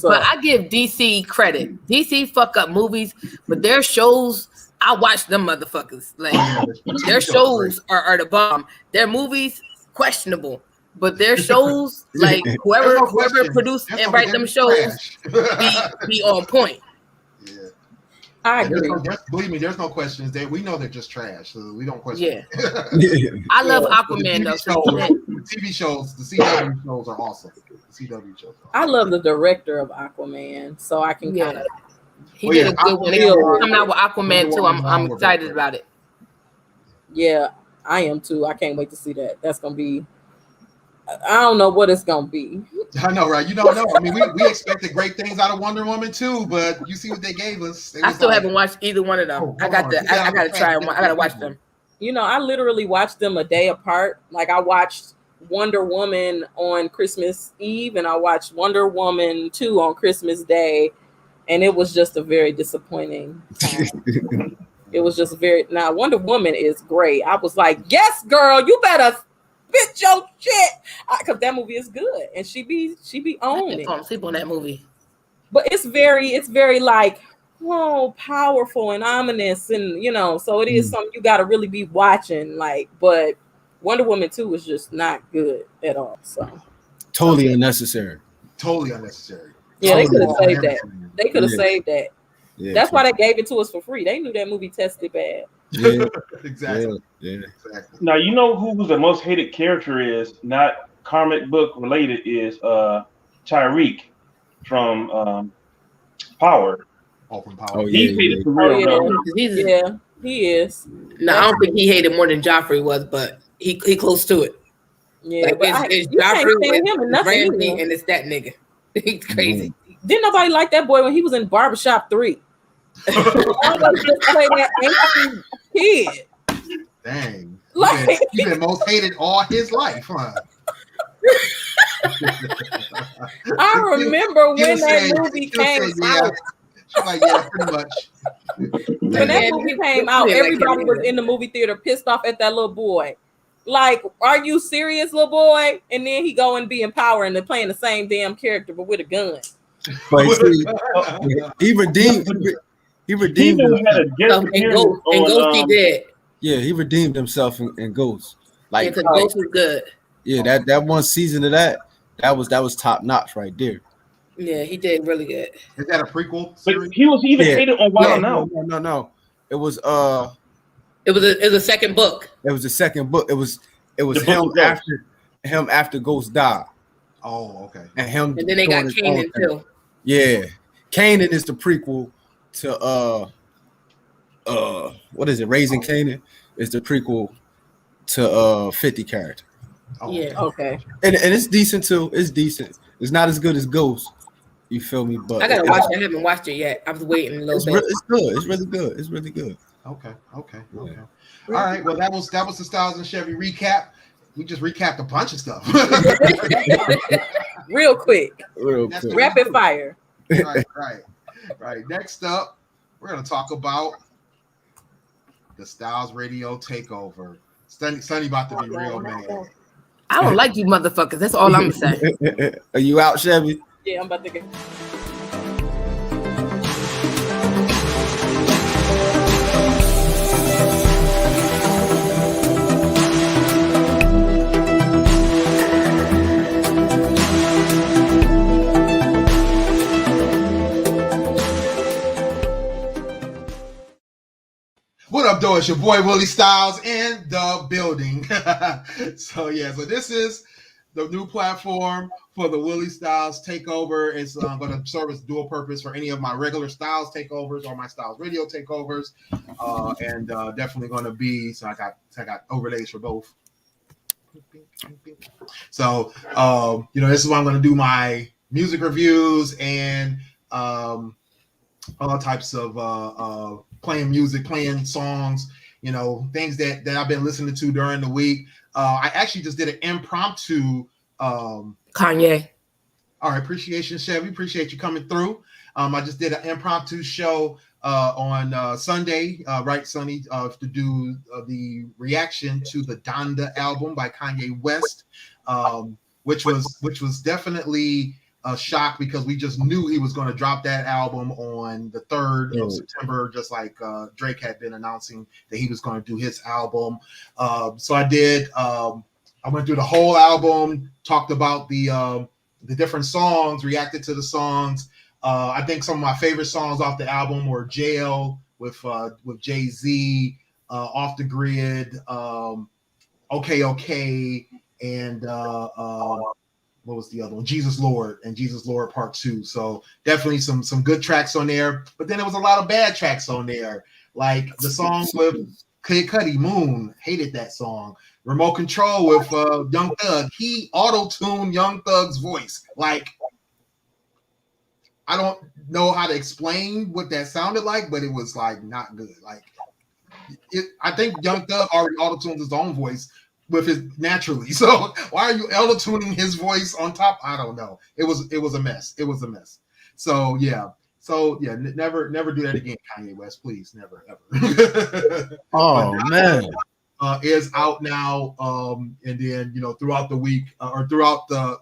but I give DC credit. DC fuck up movies, but their shows, I watch them motherfuckers. Like their shows are the bomb. Their movies questionable, but their shows like whoever produced and write them shows be on point. I agree. Believe me, there's no questions. We know they're just trash, so we don't question. Yeah. I love Aquaman though. The TV shows, the CW shows are awesome. The CW shows. I love the director of Aquaman, so I can kind of. He did a good one. Coming out with Aquaman too. I'm excited about it. Yeah, I am too. I can't wait to see that. That's gonna be. I don't know what it's gonna be. I know, right? You don't know. I mean, we expected great things out of Wonder Woman too, but you see what they gave us. I still haven't watched either one of them. Oh, I gotta try them. I gotta watch them. You know, I literally watched them a day apart. Like I watched Wonder Woman on Christmas Eve, and I watched Wonder Woman 2 on Christmas Day, and it was just a very disappointing time. It was just now Wonder Woman is great. I was like, yes, girl, you better spit your shit, because that movie is good, and she be owning it. I sleep on that movie, but it's very like powerful and ominous, and you know, so it is something you got to really be watching. Like, but Wonder Woman 2 was just not good at all. So totally unnecessary. Totally unnecessary. Yeah, totally they could have saved that. They could have saved that. Yeah, that's why they gave it to us for free. They knew that movie tested bad. Yeah, exactly. Yeah. Exactly. Now you know who the most hated character is, not comic book related, is Tyreek from Power. Oh, from Power. Oh, he's hated for real. Yeah, he is. No, I don't think he hated more than Joffrey was, but he close to it. Yeah, like, but it's Joffrey, him and Ramsey, and it's that nigga. He's crazy. Didn't nobody like that boy when he was in Barbershop 3? Always just play that angsty kid. Dang. Like, He's been most hated all his life, huh? I remember when that movie came out. Like, yeah, pretty much. When that movie came out, everybody was in the movie theater pissed off at that little boy. Like, are you serious, little boy? And then he go and be in Power and they're playing the same damn character but with a gun. But see, he redeemed himself. In Ghost he did. Yeah, he redeemed himself in Ghost. Like, because Ghost was good. Yeah, that one season of that was top notch right there. Yeah, he did really good. Is that a prequel series? But he was even hated on Wild Now. No. It was a second book. It was the second book. It was him after Ghost died. Oh, okay. And then they got Kanan too. Yeah. Kanan is the prequel to what is it? Raising Kanan is the prequel to 50 character. Oh, yeah, okay. And it's decent too. It's decent. It's not as good as Ghost. You feel me? But I gotta watch it. I haven't watched it yet. I was waiting a little bit. It's good. It's really good. It's really good. Okay. All right. Well, that was the Stylez Shevy recap. We just recapped a bunch of stuff. Real quick. Rapid fire. Right. Next up, we're gonna talk about the StylezRadio takeover. Sonny about to be real mad. I don't like you motherfuckers. That's all I'm saying. Are you out, Chevy? Yeah, I'm about to get. What up, though? It's your boy Willie Styles in the building. So this is the new platform for the Willie Styles takeover. It's going to serve as dual purpose for any of my regular Styles takeovers or my StylezRadio takeovers, and definitely going to be. So I got overlays for both. So this is where I'm going to do my music reviews and all types of playing music, playing songs, things that I've been listening to during the week. I actually just did an impromptu Kanye. All right, appreciation, Chevy. Appreciate you coming through. I just did an impromptu show on Sunday, right, Sonny, to do the reaction to the Donda album by Kanye West, which was definitely a shock because we just knew he was going to drop that album on the 3rd of September, just like Drake had been announcing that he was going to do his album. So I did. I went through the whole album, talked about the different songs, reacted to the songs. I think some of my favorite songs off the album were "Jail" with Jay-Z, "Off the Grid," "Okay," and what was the other one? Jesus Lord and Jesus Lord Part 2. So definitely some good tracks on there. But then there was a lot of bad tracks on there, like the song with Kid Cudi, Moon, hated that song. Remote Control with Young Thug. He auto-tuned Young Thug's voice. Like, I don't know how to explain what that sounded like, but it was like not good. Like, I think Young Thug already auto-tuned his own voice with his naturally. So why are you auto-tuning his voice on top? I don't know. It was a mess. It was a mess. So yeah. Never do that again, Kanye West. Please, never, ever. Oh man. Is out now, and then throughout the week or throughout the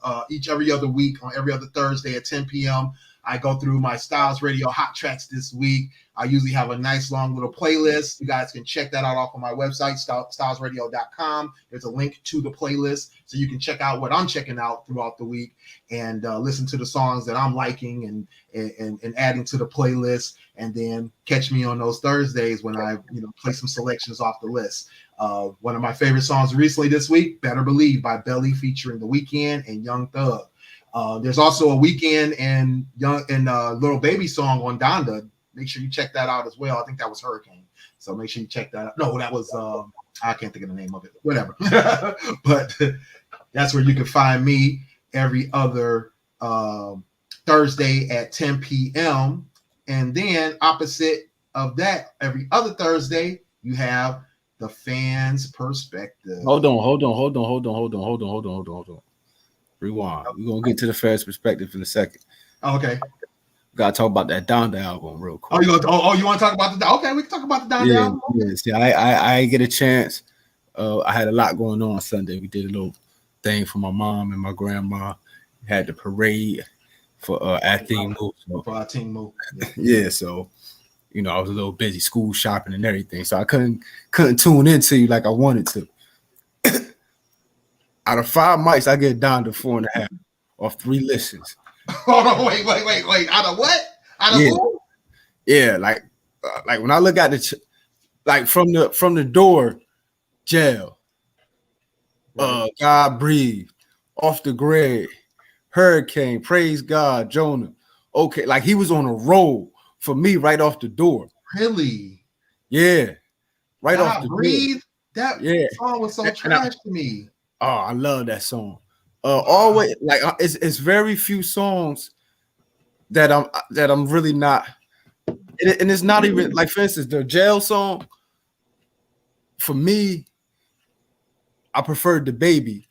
every other week on every other Thursday at 10 p.m. I go through my Stylez Radio hot tracks this week. I usually have a nice long little playlist. You guys can check that out off of my website, StylezRadio.com. There's a link to the playlist, so you can check out what I'm checking out throughout the week and listen to the songs that I'm liking and adding to the playlist. And then catch me on those Thursdays when I play some selections off the list. One of my favorite songs recently this week, Better Believe by Belly featuring The Weeknd and Young Thug. There's also a Weeknd and Little Baby song on Donda. Make sure you check that out as well. I think that was Hurricane. So make sure you check that out. No, that was I can't think of the name of it. Whatever. But that's where you can find me every other Thursday at 10 p.m. And then opposite of that, every other Thursday, you have the Fans Perspective. Hold on. Rewind. We're gonna get to the Fans Perspective in a second. Okay. We gotta talk about that Donda album real quick. You want to talk about the? Okay, we can talk about the Donda album. Okay. Yeah. I didn't get a chance. I had a lot going on Sunday. We did a little thing for my mom and my grandma. Had the parade for our team move. For our team move. Yeah. So I was a little busy school shopping and everything, so I couldn't tune into you like I wanted to. Out of 5 mics, I get down to 4.5 off 3 listens. Hold on, wait. Out of what? Out of who? Yeah, like when I look at from the door, Jail, God Breathe, Off the Grid, Hurricane, Praise God, Jonah. Okay, like he was on a roll for me right off the door. Really? Yeah, right God off the Breathe. door. That song was so trash to me. Oh, I love that song. Always like it's very few songs that I'm really not, and it's not even like, for instance, the Jail song. For me, I preferred the Baby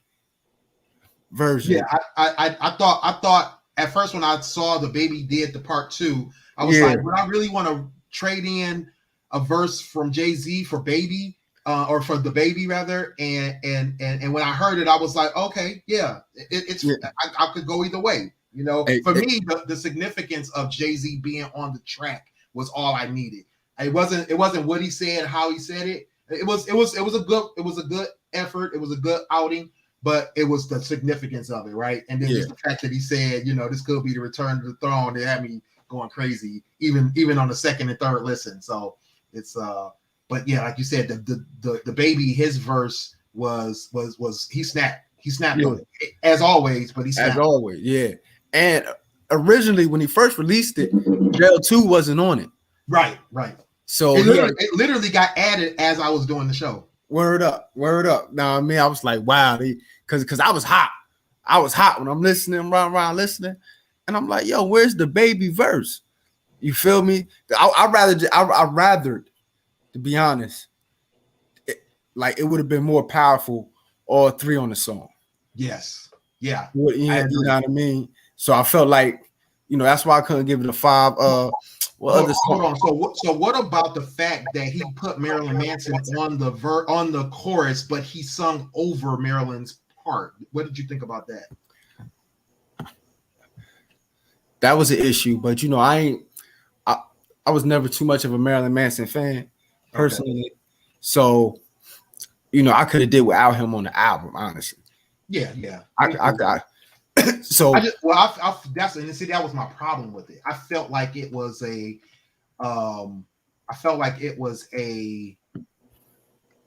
version. Yeah, I thought at first when I saw the Baby did the part 2, I was like, would I really want to trade in a verse from Jay-Z for Baby? Or for the Baby rather, and when I heard it, I was like, okay, yeah, I could go either way. For me, the significance of Jay-Z being on the track was all I needed. It wasn't what he said, how he said it. It was a good effort. It was a good outing, but it was the significance of it, right? And then just the fact that he said, this could be the return to the throne, it had me going crazy, even on the second and third listen. So it's But yeah, like you said, the Baby, his verse was he snapped on it, as always, but he snapped. As always, yeah. And originally when he first released it, Jail 2 wasn't on it. Right. So it literally got added as I was doing the show. Word up. Now I mean, I was like, wow, because I was hot. I was hot when I'm listening, around listening, and I'm like, yo, where's the Baby verse? You feel me? I rather. To be honest, it would have been more powerful, all 3 on the song. Yes. Yeah. You know what I mean? So I felt like, that's why I couldn't give it a 5. Hold on. So what about the fact that he put Marilyn Manson on the chorus, but he sung over Marilyn's part? What did you think about that? That was an issue, but I was never too much of a Marilyn Manson fan. Personally, so I could have did without him on the album, honestly. Yeah. I got so. That was my problem with it. I felt like it was a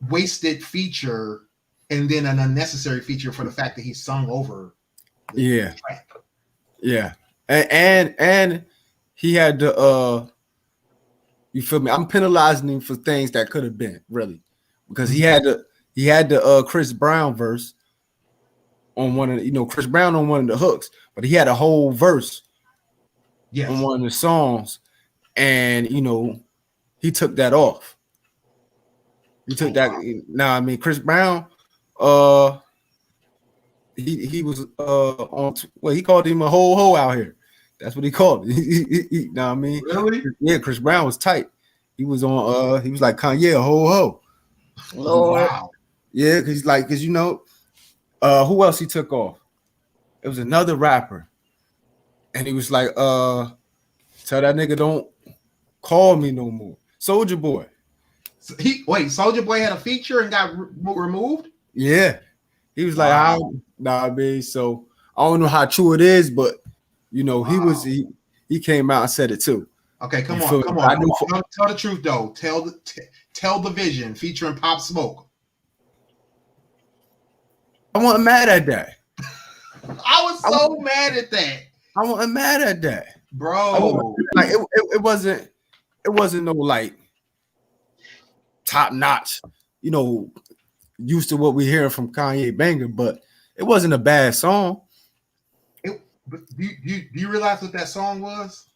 wasted feature, and then an unnecessary feature for the fact that he sung over. The track. Yeah, and he had the. You feel me? I'm penalizing him for things that could have been, really. because he had the Chris Brown verse on one of Chris Brown on one of the hooks, but he had a whole verse on one of the songs, and he took that off. He took that. Now, I mean, Chris Brown, he was on. Well, he called him a whole hoe out here. That's what he called it. Know what I mean? Really? Yeah, Chris Brown was tight. He was on. He was like Kanye, a whole hoe. Lord. Wow. Yeah, because who else he took off? It was another rapper, and he was like, tell that nigga don't call me no more. Soulja Boy. Soulja Boy had a feature and got removed? Yeah. He was like, Wow. I mean, so I don't know how true it is, but he came out and said it too. Okay, come You on. feel me? Tell the truth though. Tell the vision featuring Pop Smoke. I wasn't mad at that. I was so mad at that. I wasn't mad at that. Bro. Like it wasn't no like top notch, used to what we hear from Kanye banger, but it wasn't a bad song. Do you realize what that song was?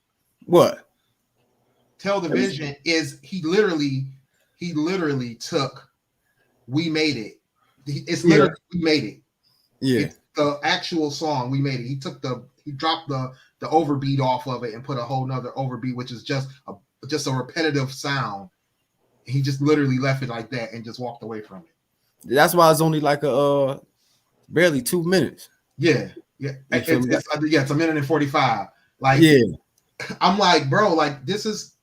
What? Tell the Vision is he literally took We Made It. It's literally We Made It. Yeah. It's the actual song We Made It. He dropped the overbeat off of it and put a whole nother overbeat, which is just a repetitive sound. He just literally left it like that and just walked away from it. That's why it's only like barely 2 minutes. Yeah. It's a minute and 45. Like, yeah, I'm like, bro, like this is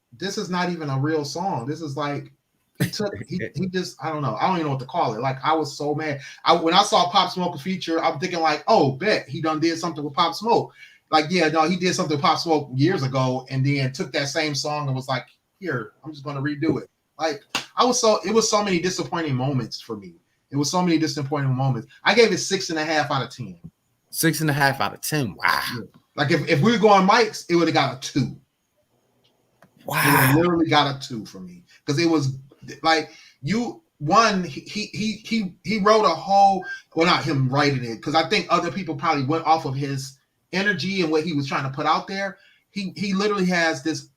not even a real song. This is like he just, I don't know. I don't even know what to call it. Like, I was so mad. When I saw Pop Smoke feature, I'm thinking like, oh, bet he done did something with Pop Smoke. Like, yeah, no, he did something with Pop Smoke years ago, and then took that same song and was like, here, I'm just gonna redo it. Like, it was so many disappointing moments for me. It was so many disappointing moments. I gave it 6.5 out of 10. 6.5 out of 10. Wow. Like if we were going mics, it would have got a 2. Wow. It literally got a 2 for me because it was like he wrote a whole, well, not him writing it, because I think other people probably went off of his energy and what he was trying to put out there. He literally has this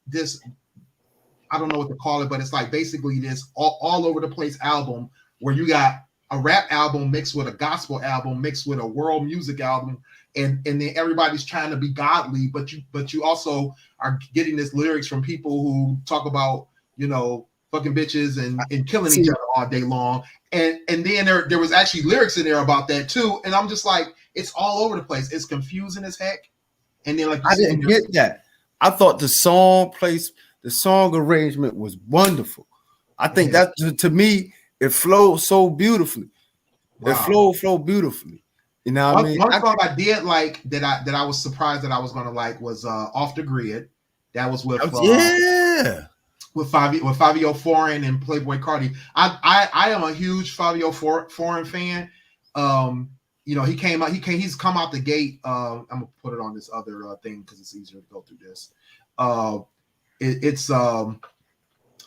I don't know what to call it, but it's like basically this all over the place album where you got a rap album mixed with a gospel album mixed with a world music album, and then everybody's trying to be godly, but you also are getting this lyrics from people who talk about fucking bitches and killing each other all day long, and then there was actually lyrics in there about that too, and I'm just like, it's all over the place. It's confusing as heck. And then like I didn't get that. I thought the song arrangement was wonderful. I think that to me it flowed so beautifully. Wow. It flowed beautifully. You know what I mean? One song I did like that I was surprised that I was gonna like was Off the Grid. That was with with Fabio Foreign and Playboy Cardi. I am a huge Fabio Foreign fan. He's come out the gate. I'm gonna put it on this other thing because it's easier to go through this.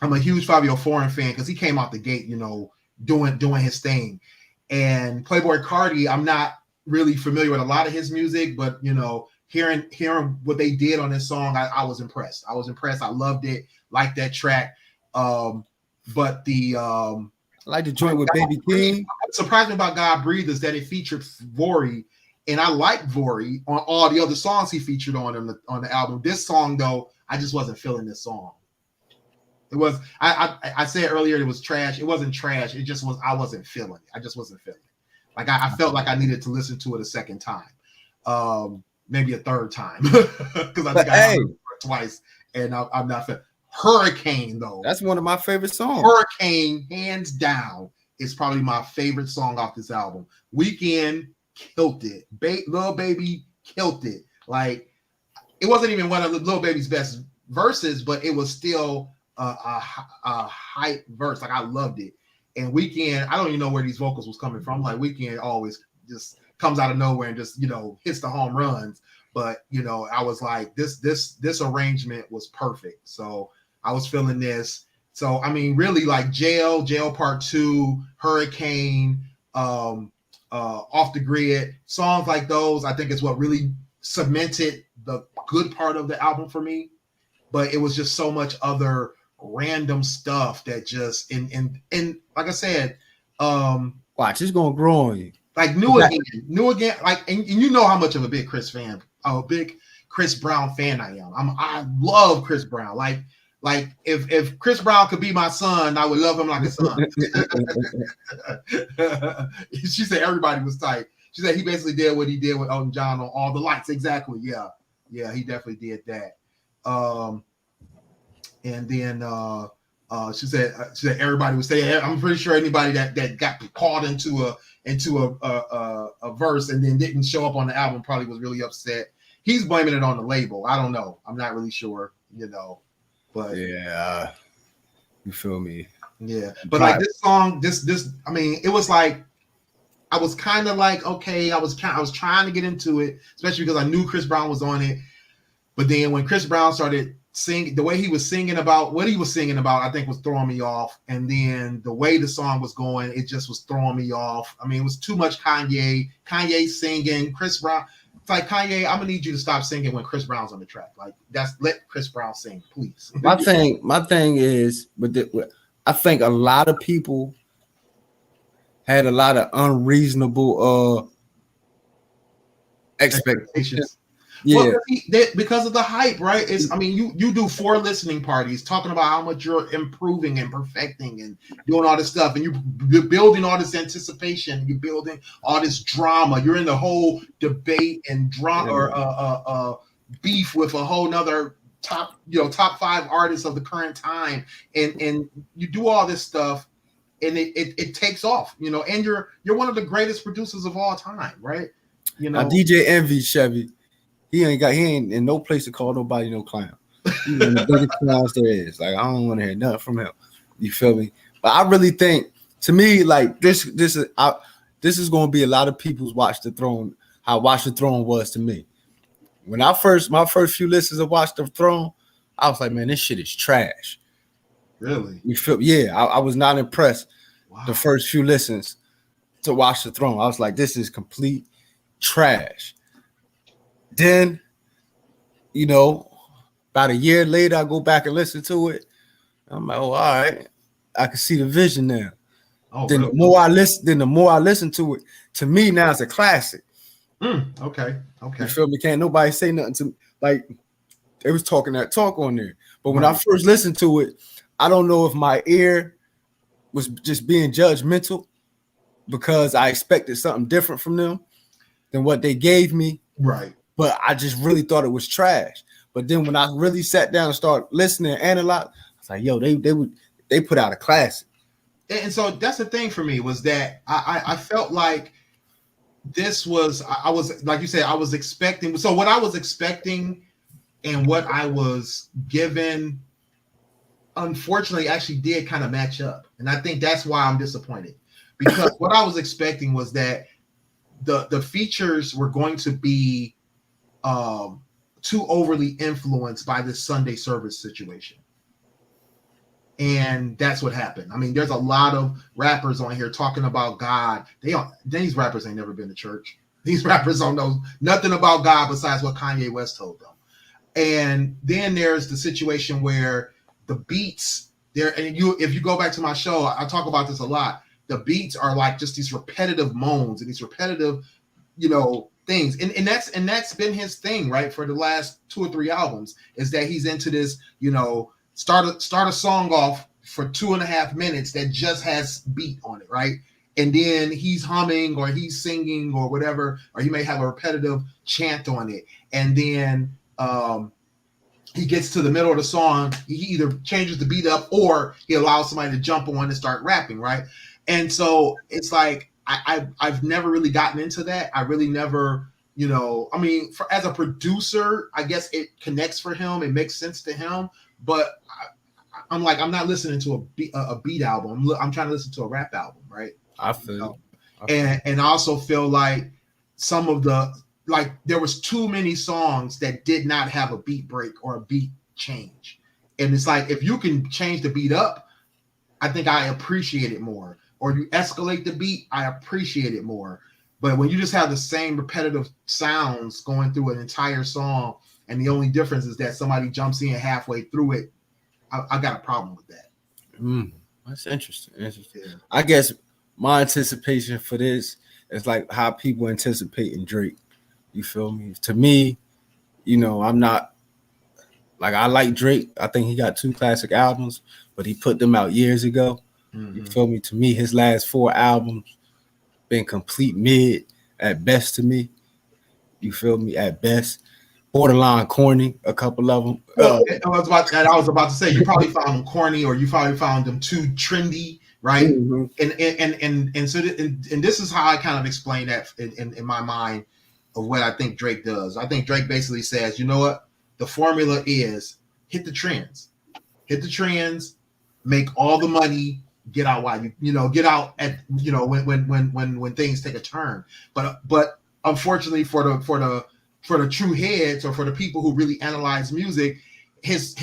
I'm a huge Fabio Foreign fan because he came out the gate, doing his thing. And Playboy Cardi, I'm not really familiar with a lot of his music, but hearing what they did on this song, I was impressed. I loved it, liked that track. But the I like the joint with Baby King. What surprised me about God Breathe is that it featured Vori, and I like Vori on all the other songs he featured on the album. This song though, I just wasn't feeling this song. It was I said earlier it was trash. It wasn't trash. It just was, I wasn't feeling it. I just wasn't feeling it. Like I felt like I needed to listen to it a second time, maybe a third time, because I think I heard it twice, and I'm not feeling. Hurricane though, that's one of my favorite songs. Hurricane, hands down, is probably my favorite song off this album. Weeknd killed it. Lil Baby killed it. Like, it wasn't even one of Lil Baby's best verses, but it was still a hype verse. Like, I loved it. And Weeknd, I don't even know where these vocals was coming from. Like, Weeknd always just comes out of nowhere and just hits the home runs. But I was like, this arrangement was perfect. So I was feeling this. So I mean, really, like Jail Part 2, Hurricane, Off the Grid, songs like those, I think is what really cemented the good part of the album for me. But it was just so much other random stuff that just and like I said, watch, it's gonna grow on you. Like new again, like and you know how much of a big Chris Brown fan I am. I love Chris Brown. Like if Chris Brown could be my son, I would love him like a son. She said everybody was tight. She said he basically did what he did with Elton John on All the Lights. Exactly. Yeah, he definitely did that. And then she said everybody was saying. I'm pretty sure anybody that got caught into a verse and then didn't show up on the album probably was really upset. He's blaming it on the label. I don't know. I'm not really sure. But yeah, you feel me? Yeah, but like this song, this I mean, it was like I was kind of like okay, I was trying to get into it, especially because I knew Chris Brown was on it. But then when Chris Brown started singing, the way he was singing about what he was singing about, I think was throwing me off. And then the way the song was going, it just was throwing me off. I mean, it was too much Kanye singing, Chris Brown. It's like, Kanye, I'm gonna need you to stop singing when Chris Brown's on the track. Like, let Chris Brown sing, please. My thing is, I think a lot of people had a lot of unreasonable expectations. Yeah, well, because of the hype, right? I mean, you do 4 listening parties talking about how much you're improving and perfecting and doing all this stuff, and you're building all this anticipation, you're building all this drama. You're in the whole debate and drama or beef with a whole nother top 5 artists of the current time, and you do all this stuff, and it takes off, and you're one of the greatest producers of all time, right? Now, DJ Envy Chevy. He ain't in no place to call nobody no clown. He's one of the biggest clowns there is. Like, I don't want to hear nothing from him. You feel me? But I really think, to me, like this is going to be a lot of people's Watch the Throne. How Watch the Throne was to me. When my first few listens of Watch the Throne, I was like, man, this shit is trash. Really? You feel? Yeah, I was not impressed. Wow. The first few listens to Watch the Throne, I was like, this is complete trash. Then, about a year later, I go back and listen to it. I'm like, oh, all right. I can see the vision now. Oh, then really? the more I listen to it, to me now it's a classic. Okay. You feel me? Can't nobody say nothing to me. Like, they was talking that talk on there. But when I first listened to it, I don't know if my ear was just being judgmental because I expected something different from them than what they gave me. Right. But I just really thought it was trash. But then when I really sat down and started listening and analyzing, I was like, yo, they put out a classic. And so that's the thing for me was that I felt like this was, I was, like you said, I was expecting. So what I was expecting and what I was given, unfortunately, actually did kind of match up. And I think that's why I'm disappointed. Because what I was expecting was that the features were going to be too overly influenced by this Sunday service situation. And that's what happened. I mean, there's a lot of rappers on here talking about God. These rappers ain't never been to church. These rappers don't know nothing about God besides what Kanye West told them. And then there's the situation where the beats there, and if you go back to my show, I talk about this a lot. The beats are like just these repetitive moans and these repetitive, things, and that's been his thing, right, for the last 2 or 3 albums, is that he's into this, start a song off for 2.5 minutes that just has beat on it, right, and then he's humming or he's singing or whatever, or he may have a repetitive chant on it, and then he gets to the middle of the song, he either changes the beat up or he allows somebody to jump on and start rapping, right, and so it's like I've never really gotten into that. I really never, I mean, as a producer, I guess it connects for him. It makes sense to him. But I'm like, I'm not listening to a beat album. I'm trying to listen to a rap album, right? I feel. And I also feel like some of there was too many songs that did not have a beat break or a beat change. And it's like, if you can change the beat up, I think I appreciate it more. Or you escalate the beat, I appreciate it more. But when you just have the same repetitive sounds going through an entire song, and the only difference is that somebody jumps in halfway through it, I got a problem with that. That's interesting. Yeah. I guess my anticipation for this is like how people anticipate in Drake. You feel me? To me, you know, I'm not like, I like Drake. I think he got 2 classic albums, but he put them out years ago. You feel me? To me, his last 4 albums been complete mid at best to me. You feel me? At best. Borderline corny, a couple of them. Well, I was about to say, you probably found them corny, or you probably found them too trendy, right? And so this is how I kind of explain that in my mind of what I think Drake does. I think Drake basically says, you know what? The formula is hit the trends, make all the money, get out while get out at when things take a turn. But unfortunately for the true heads, or for the people who really analyze music, his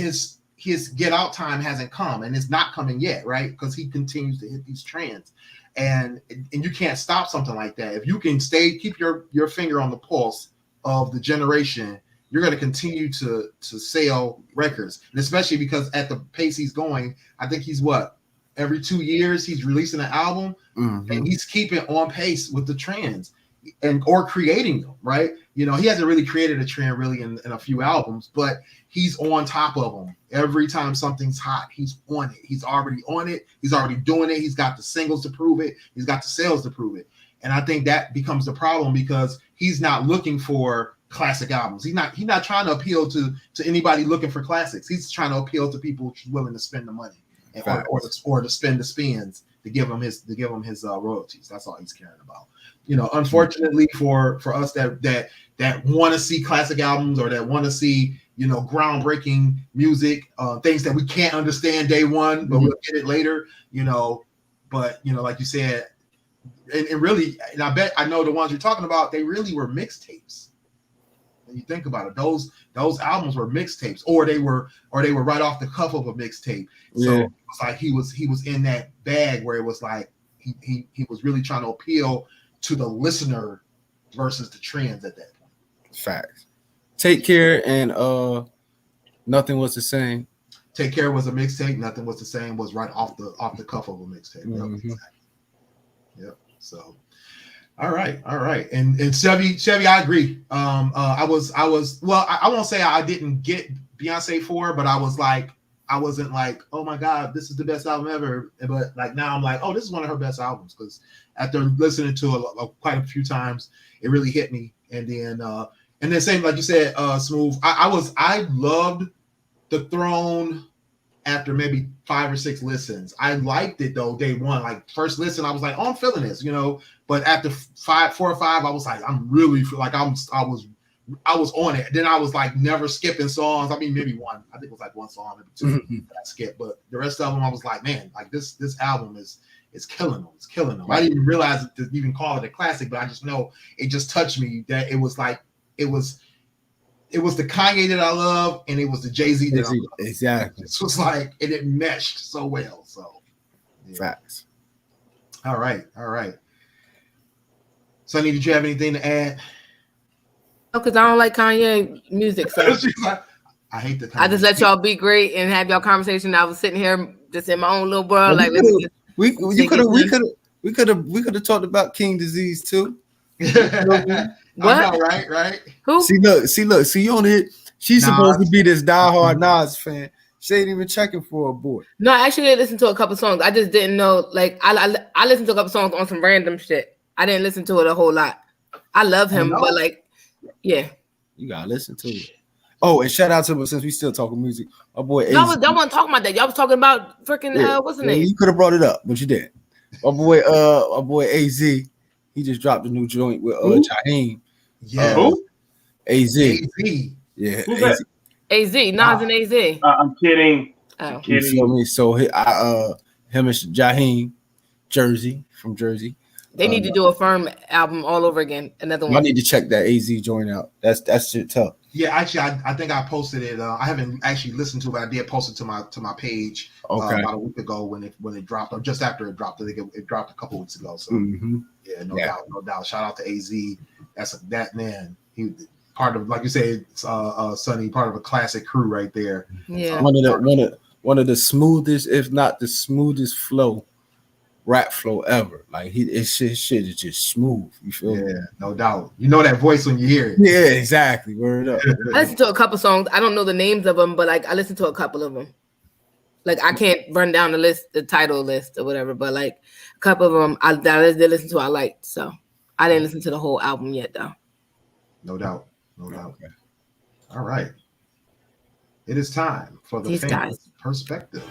get out time hasn't come, and it's not coming yet, right? Because he continues to hit these trends, and you can't stop something like that. If you can keep your finger on the pulse of the generation, you're going to continue to sell records, and especially because at the pace he's going, I think he's every 2 years he's releasing an album, and he's keeping on pace with the trends or creating them, right? He hasn't really created a trend really in a few albums, but he's on top of them. Every time something's hot, he's on it. He's already on it. He's already doing it. He's got the singles to prove it. He's got the sales to prove it. And I think that becomes the problem, because he's not looking for classic albums. He's not trying to appeal to anybody looking for classics. He's trying to appeal to people willing to spend the money or to spend the spins to give him his royalties. That's all he's caring about. Unfortunately for us that want to see classic albums, or that want to see groundbreaking music, things that we can't understand day one, but we'll get it later. But like you said, and really, and I know the ones you're talking about, they really were mixtapes. When you think about it, those albums were mixtapes, or they were right off the cuff of a mixtape. So it was like he was in that bag where it was like he was really trying to appeal to the listener versus the trends at that point. Facts. Take Care and Nothing Was the Same. Take Care was a mixtape. Nothing Was the Same was right off the cuff of a mixtape. Yep. So, all right. And Chevy, I agree. I won't say I didn't get Beyonce 4, but I wasn't like, oh my God, this is the best album ever. But like now I'm like, oh, this is one of her best albums, because after listening to it quite a few times, it really hit me. And then same like you said, Smooth. I loved The Throne after maybe 5 or 6 listens. I liked it though day one. Like first listen, I was like, oh, I'm feeling this, But after 4 or 5, I was like, I'm really like I was on it. Then I was like never skipping songs. I mean, maybe one. I think it was like one song, maybe 2 that I skipped. But the rest of them, I was like, man, like this album is killing them. It's killing them. I didn't even realize to even call it a classic, but I just know it just touched me that it was like it was the Kanye that I love, and it was the Jay-Z that I love. Exactly. It was like, and it meshed so well. So yeah. Facts. All right. Sonny, did you have anything to add? No, because I don't like Kanye music. So I hate the Kanye. I just let y'all be great and have y'all conversation. I was sitting here just in my own little world. We could have talked about King Disease too. What? I know, right? Who? See, you on it. She's supposed to be this diehard Nas fan. She ain't even checking for a boy. No, I actually listened to a couple songs. I just didn't know. Like, I listened to a couple songs on some random shit. I didn't listen to it a whole lot. I love him, but like, yeah. You gotta listen to it. Oh, and shout out to him, since we still talking music. My boy AZ. Y'all wasn't talking about that. Y'all was talking about freaking what's the name? You could have brought it up, but you didn't. My boy AZ. He just dropped a new joint with Jaheim. Yeah. AZ. Yeah. AZ, Nas and AZ. I'm kidding. Oh. You feel me? So him and Jaheim, from Jersey. They need to do a Firm album all over again. Another one. I need to check that AZ joint out. That's shit tough. Yeah, actually, I think I posted it. I haven't actually listened to it, but I did post it to my page about a week ago when it dropped, or just after it dropped. I think it dropped a couple weeks ago. So yeah, no doubt. Shout out to AZ. That man. He part of, like you said, Sonny, part of a classic crew right there. Yeah, one of the smoothest, if not the smoothest rap flow ever. Like his shit is just smooth. You feel me? Yeah, no doubt. You know that voice when you hear it. Yeah, exactly. Word up. I listened to a couple songs. I don't know the names of them, but like I listened to a couple of them. Like I can't run down the title list or whatever, but like a couple of them I did listen to. I liked, so I didn't listen to the whole album yet though. No doubt. Okay. All right. It is time for the famous perspective.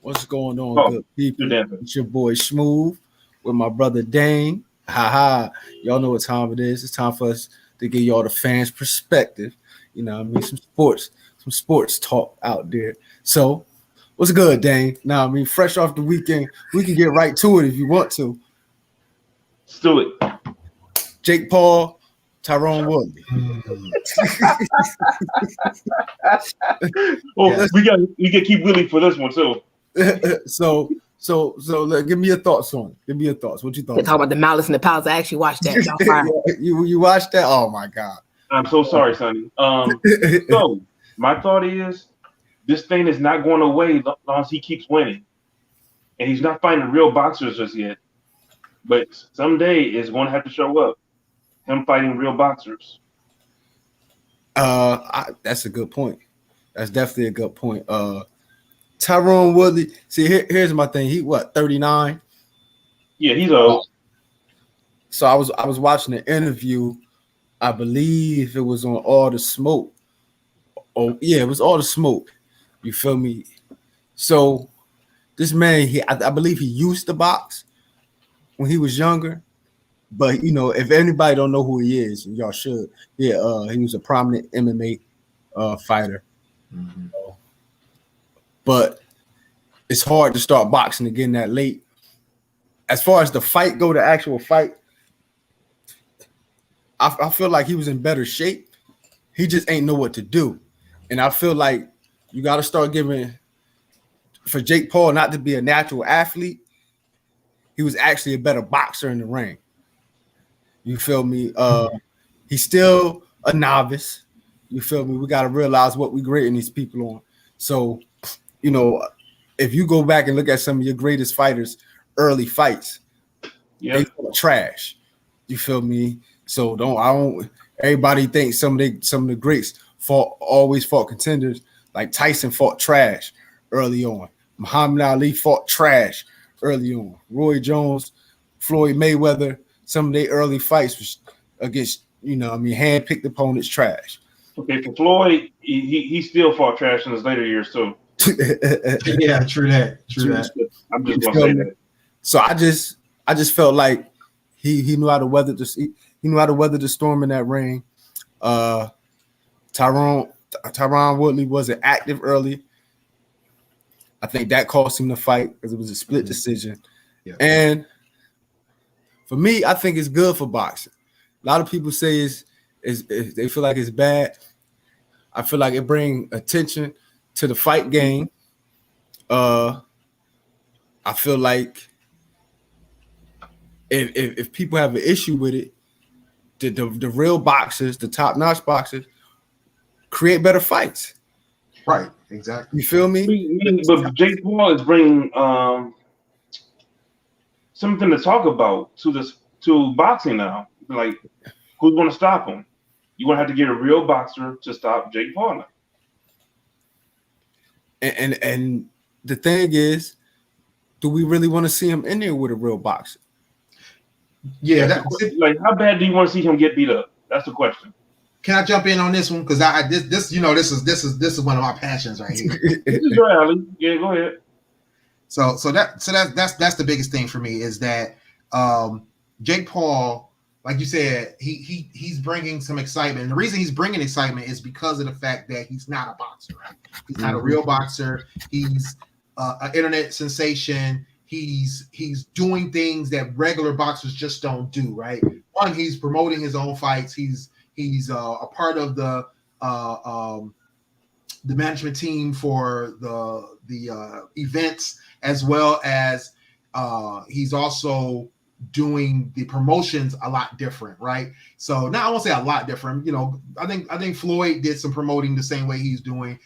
What's going on, good people? It's your boy Smooth with my brother Dane. Y'all know what time it is. It's time for us to give y'all the fans' perspective. You know what I mean? Some sports talk out there. So, what's good, Dane? Now, I mean, fresh off the weekend, we can get right to it if you want to. Let's do it. Jake Paul, Tyrone Woodley. We got to keep Willie for this one too. So look, give me your thoughts on it. Give me your thoughts. What you thought? Talk about the Malice and the Palace. I actually watched that. You watched that? Oh my god! I'm so sorry, Sonny. So my thought is, this thing is not going away as long as he keeps winning, and he's not fighting real boxers just yet. But someday it's going to have to show up. Him fighting real boxers. That's a good point. That's definitely a good point. Tyrone Woodley. See, here's my thing. He 39? Yeah, he's old. So I was watching an interview. I believe it was on All the Smoke. Oh yeah, it was All the Smoke. You feel me? So this man, I believe he used to box when he was younger. But you know, if anybody don't know who he is, y'all should. Yeah, he was a prominent MMA fighter. Mm-hmm. But it's hard to start boxing again that late. As far as the fight go, the actual fight, I feel like he was in better shape. He just ain't know what to do. And I feel like you got to start giving, for Jake Paul not to be a natural athlete, he was actually a better boxer in the ring. You feel me? He's still a novice. You feel me? We got to realize what we're grading these people on. So, you know, if you go back and look at some of your greatest fighters' early fights, they were trash. You feel me? So everybody thinks some of the greats always fought contenders. Like Tyson fought trash early on. Muhammad Ali fought trash early on. Roy Jones, Floyd Mayweather, some of their early fights was against, hand-picked opponents trash. Okay, for Floyd, he still fought trash in his later years too. Yeah, true that. I'm just gonna say that. So I just felt like he knew how to weather the storm in that ring. Tyrone Woodley wasn't active early. I think that cost him the fight because it was a split decision. Yeah. And for me, I think it's good for boxing. A lot of people say they feel like it's bad. I feel like it brings attention to the fight game. I feel like if people have an issue with it, the real boxers, the top-notch boxers, create better fights. Right, exactly. You feel me? But Jake Paul is bringing something to talk about to boxing now. Like, who's going to stop him? You're going to have to get a real boxer to stop Jake Paul now. And the thing is, do we really want to see him in there with a real boxer? Yeah. Like, how bad do you want to see him get beat up? That's the question. Can I jump in on this one? Because this is one of my passions right here. This is your alley. Yeah, go ahead. So that's the biggest thing for me is that Jake Paul, like you said, he's bringing some excitement. And the reason he's bringing excitement is because of the fact that he's not a boxer. Right? He's not a real boxer. He's an internet sensation. He's doing things that regular boxers just don't do. Right? One, he's promoting his own fights. He's a part of the management team for the events, as well as he's also doing the promotions a lot different, right? So now I won't say a lot different. I think Floyd did some promoting the same way he's doing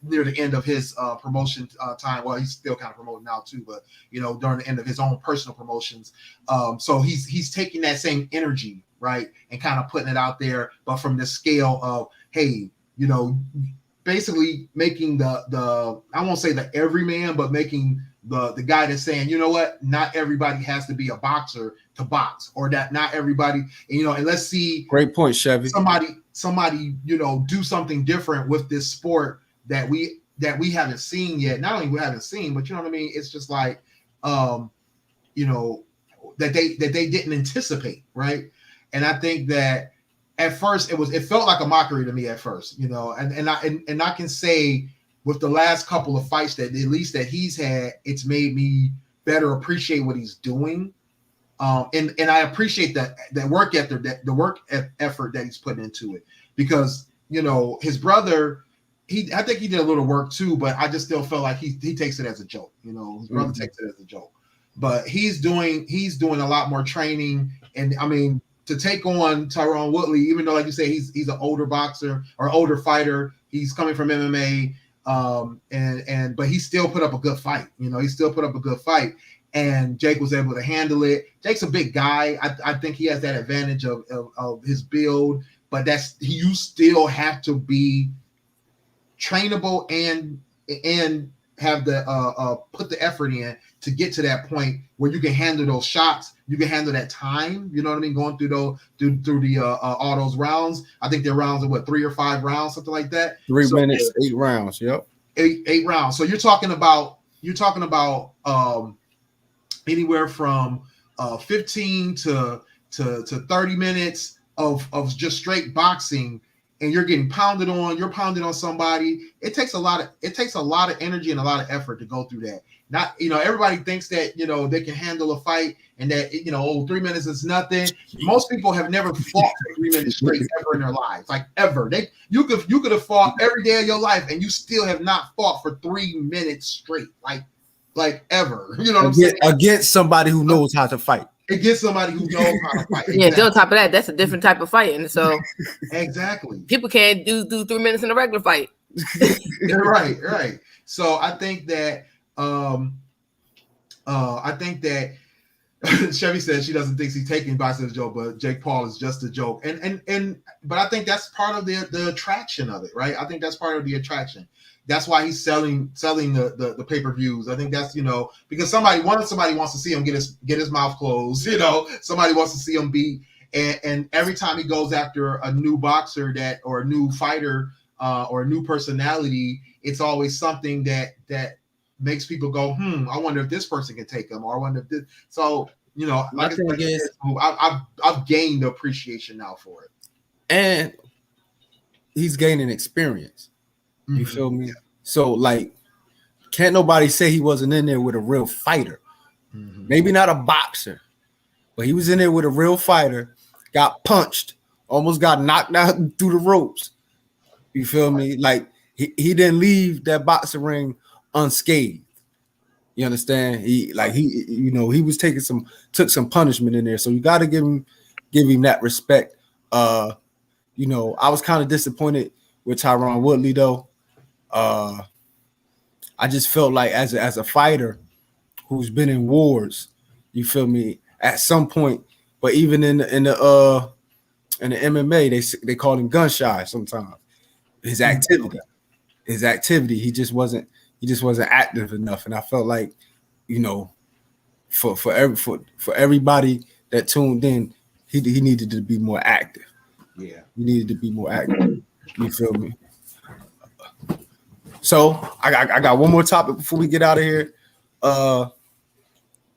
near the end of his promotion time. Well, he's still kind of promoting now too, but during the end of his own personal promotions. So he's taking that same energy, right, and kind of putting it out there, but from the scale of, hey, basically making the I won't say the everyman, but making the guy that's saying, you know what, not everybody has to be a boxer to box, or that not everybody, and let's see. Great point, Chevy. Somebody, do something different with this sport that we haven't seen yet. Not only we haven't seen, but you know what I mean? It's just like, that they didn't anticipate, right? And I think that at first it felt like a mockery to me at first, and I can say with the last couple of fights that at least that he's had, it's made me better appreciate what he's doing. And I appreciate that work ethic, the work effort that he's putting into it, because his brother, I think he did a little work too, but I just still felt like he takes it as a joke. His brother takes it as a joke, but he's doing a lot more training. And I mean, to take on Tyrone Woodley, even though, like you say, he's an older boxer or older fighter, he's coming from MMA, but he still put up a good fight. He still put up a good fight, and Jake was able to handle it. Jake's a big guy. I think he has that advantage of his build, but you still have to be trainable and have the put the effort in to get to that point where you can handle those shots, you can handle that time. You know what I mean? Going through all those rounds. I think their rounds are what, 3 or 5 rounds, something like that. 3 minutes, 8 rounds. Yep. 8 rounds. So you're talking about anywhere from 15 to 30 minutes of just straight boxing, and you're getting pounded on. You're pounding on somebody. It takes a lot of energy and a lot of effort to go through that. Not, everybody thinks that, they can handle a fight and that, 3 minutes is nothing. Most people have never fought for 3 minutes straight ever in their lives, like ever. You could have fought every day of your life and you still have not fought for 3 minutes straight, like ever. You know what I'm saying? Against somebody who knows how to fight. Against somebody who knows how to fight. Yeah, on top of that, that's a different type of fighting. So exactly, people can't do 3 minutes in a regular fight. Right. So I think that Chevy says she doesn't think he's taking boxing as a joke, but Jake Paul is just a joke. But I think that's part of the attraction of it, right? I think that's part of the attraction. That's why he's selling the pay-per-views. I think that's, because somebody wants to see him get his mouth closed. Somebody wants to see him beat. And every time he goes after a new boxer or a new fighter or a new personality, it's always something that makes people go, I wonder if this person can take him, or I wonder if this. So, I've gained the appreciation now for it. And he's gaining experience. You feel me? Yeah. So, can't nobody say he wasn't in there with a real fighter. Maybe not a boxer, but he was in there with a real fighter, got punched, almost got knocked out through the ropes. You feel me? Like, he didn't leave that boxing ring unscathed. You understand? He was took some punishment in there. So you got to give him that respect. I was kind of disappointed with Tyrone Woodley though. I just felt like as a fighter who's been in wars, you feel me, at some point, but even in the MMA, they call him gun shy sometimes. His activity, he just wasn't active enough. And I felt like, for everybody that tuned in, he needed to be more active. Yeah. We needed to be more active. You feel me? So I got one more topic before we get out of here.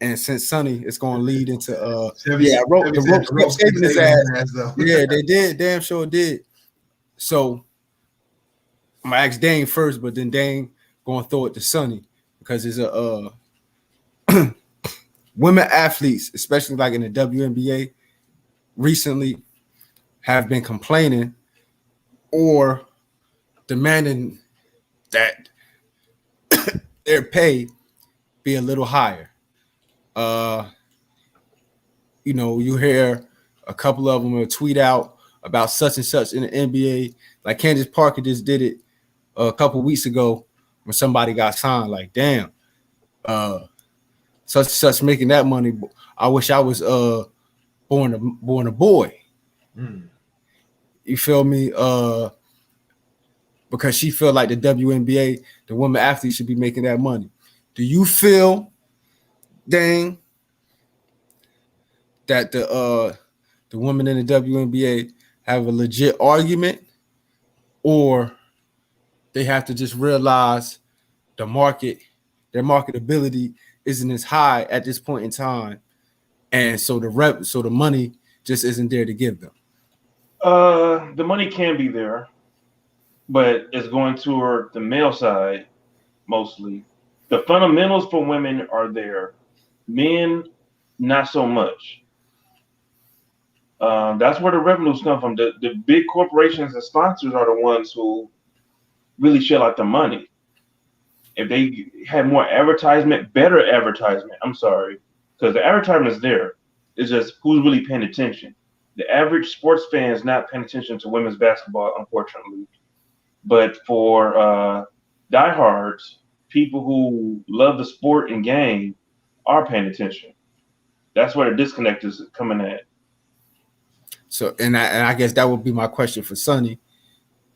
And since Sonny is going to lead into the ropes kept saving his ass. Yeah, they did. Damn sure did. So I'm gonna ask Dane first, but then Dane gonna throw it to Sonny because it's a women athletes, especially like in the WNBA, recently have been complaining or demanding that their pay be a little higher. You hear a couple of them will tweet out about such and such in the NBA. Like Candace Parker just did it a couple weeks ago when somebody got signed. Like, damn, such and such making that money. I wish I was born a boy. You feel me? Because she feel like the WNBA, the women athletes should be making that money. Do you feel, Dang, that the women in the WNBA have a legit argument, or they have to just realize their marketability isn't as high at this point in time, and so the money just isn't there to give them? The money can be there, but it's going toward the male side mostly. The fundamentals for women are there. Men, not so much. That's where the revenues come from. The big corporations and sponsors are the ones who really shell out the money. If they had more advertisement, better advertisement, because the advertisement is there. It's just who's really paying attention. The average sports fan is not paying attention to women's basketball, unfortunately. But for diehards, people who love the sport and game are paying attention. That's where the disconnect is coming at. So, and I guess that would be my question for Sonny.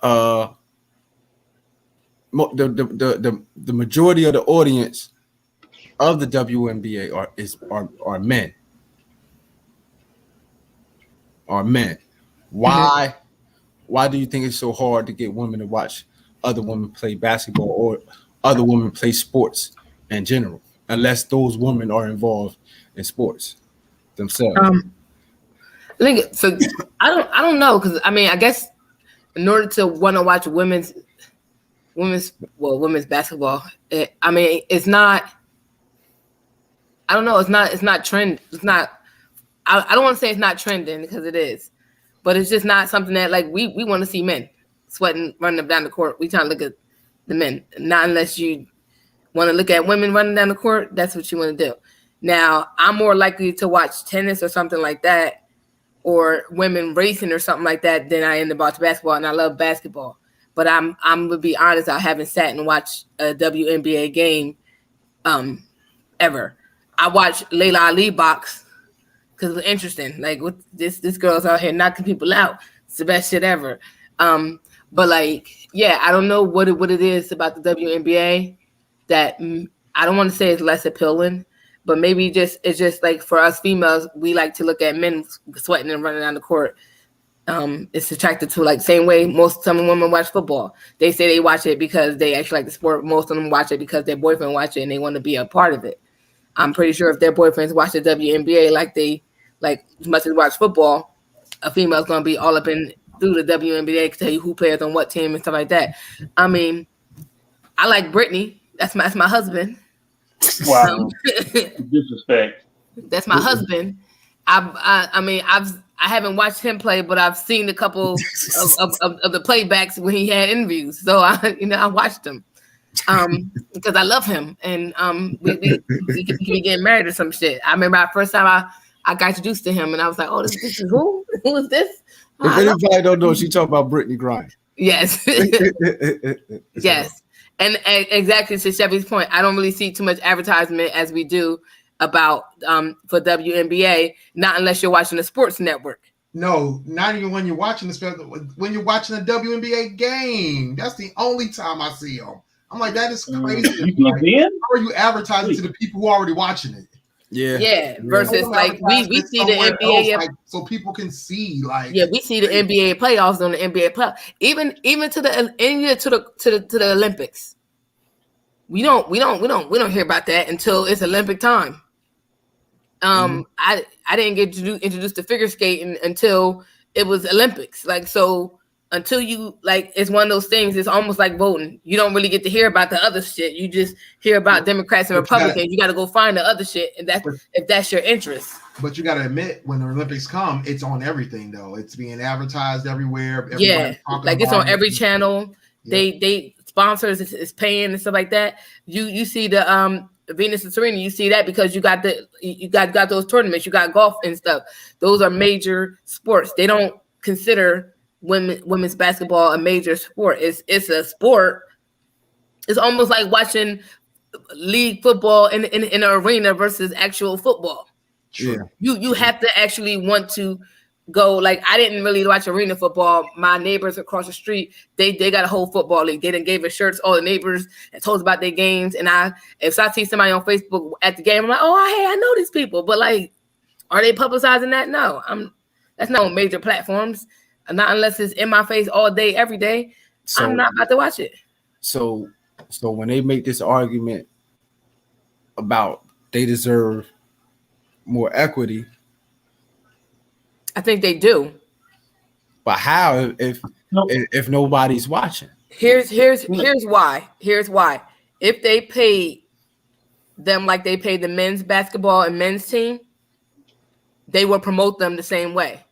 The majority of the audience of the WNBA are men. Are men. Why do you think it's so hard to get women to watch other women play basketball or other women play sports in general, unless those women are involved in sports themselves? I don't know, because I guess in order to want to watch women's basketball, it's not. I don't know. It's not trend. It's not. I don't want to say it's not trending, because it is, but it's just not something that like we want to see men sweating, running up down the court. We trying to look at the men, not unless you want to look at women running down the court. That's what you want to do. Now, I'm more likely to watch tennis or something like that, or women racing or something like that, than I am to watch basketball. And I love basketball, but I'm gonna be honest. I haven't sat and watched a WNBA game ever. I watched Layla Ali box because it was interesting. Like, what this girl's out here knocking people out. It's the best shit ever. But like, yeah, I don't know what it is about the WNBA that I don't want to say it's less appealing, but maybe it's just like for us females, we like to look at men sweating and running down the court. It's attracted to, like, same way some women watch football. They say they watch it because they actually like the sport. Most of them watch it because their boyfriend watch it and they want to be a part of it. I'm pretty sure if their boyfriends watch the WNBA like as much as watch football, a female's gonna be all up in through the WNBA to tell you who plays on what team and stuff like that. I like Brittany. That's my husband. Wow. Disrespect. That's my husband. I haven't watched him play, but I've seen a couple of the playbacks when he had interviews. So I watched him because I love him, and we could be getting married or some shit. I remember the first time I got introduced to him, and I was like, "Oh, this is who? Who is this?" If anybody don't know, she talking about Brittany Griner. Yes, yes, and exactly to Chevy's point, I don't really see too much advertisement as we do about for WNBA, not unless you're watching a sports network. No, not even when you're watching when you're watching a WNBA game. That's the only time I see them. I'm like, that is crazy. How are you advertising to the people who are already watching it? Yeah. Versus like we see the NBA like, so people can see like we see the NBA playoffs on the NBA playoffs. Even to the Olympics. We don't hear about that until it's Olympic time. I didn't get introduced to figure skating until it was Olympics. Like, so until you like, it's one of those things. It's almost like voting. You don't really get to hear about the other shit. You just hear about Democrats and Republicans. You got to go find the other shit, and if that's your interest. But you got to admit, when the Olympics come, it's on everything though. It's being advertised everywhere. Like it's on every channel. Yeah. They sponsors is paying and stuff like that. You see the Venus and Serena. You see that because you got those tournaments. You got golf and stuff. Those are major sports. They don't consider women's basketball a major sport. It's a sport. It's almost like watching league football in an arena versus actual football. Sure. You have to actually want to go. Like, I didn't really watch arena football. My neighbors across the street, they got a whole football league. They done gave us shirts, all the neighbors, and told us about their games. And if I see somebody on Facebook at the game, I'm like, oh, hey, I know these people. But like, are they publicizing that? No, that's not on major platforms. Not unless it's in my face all day, every day. So, I'm not about to watch it. So when they make this argument about they deserve more equity, I think they do. But how if nobody's watching? Here's why. Here's why. If they paid them like they paid the men's basketball and men's team, they will promote them the same way.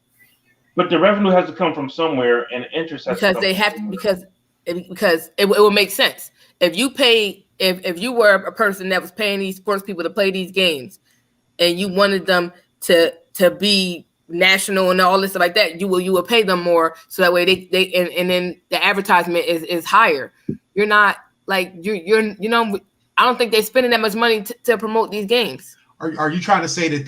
But the revenue has to come from somewhere, and interest has to come because it will make sense. If you pay, if you were a person that was paying these sports people to play these games, and you wanted them to be national and all this stuff like that, you will pay them more, so that way they and then the advertisement is higher. You're not like you're I don't think they're spending that much money to promote these games. Are you trying to say that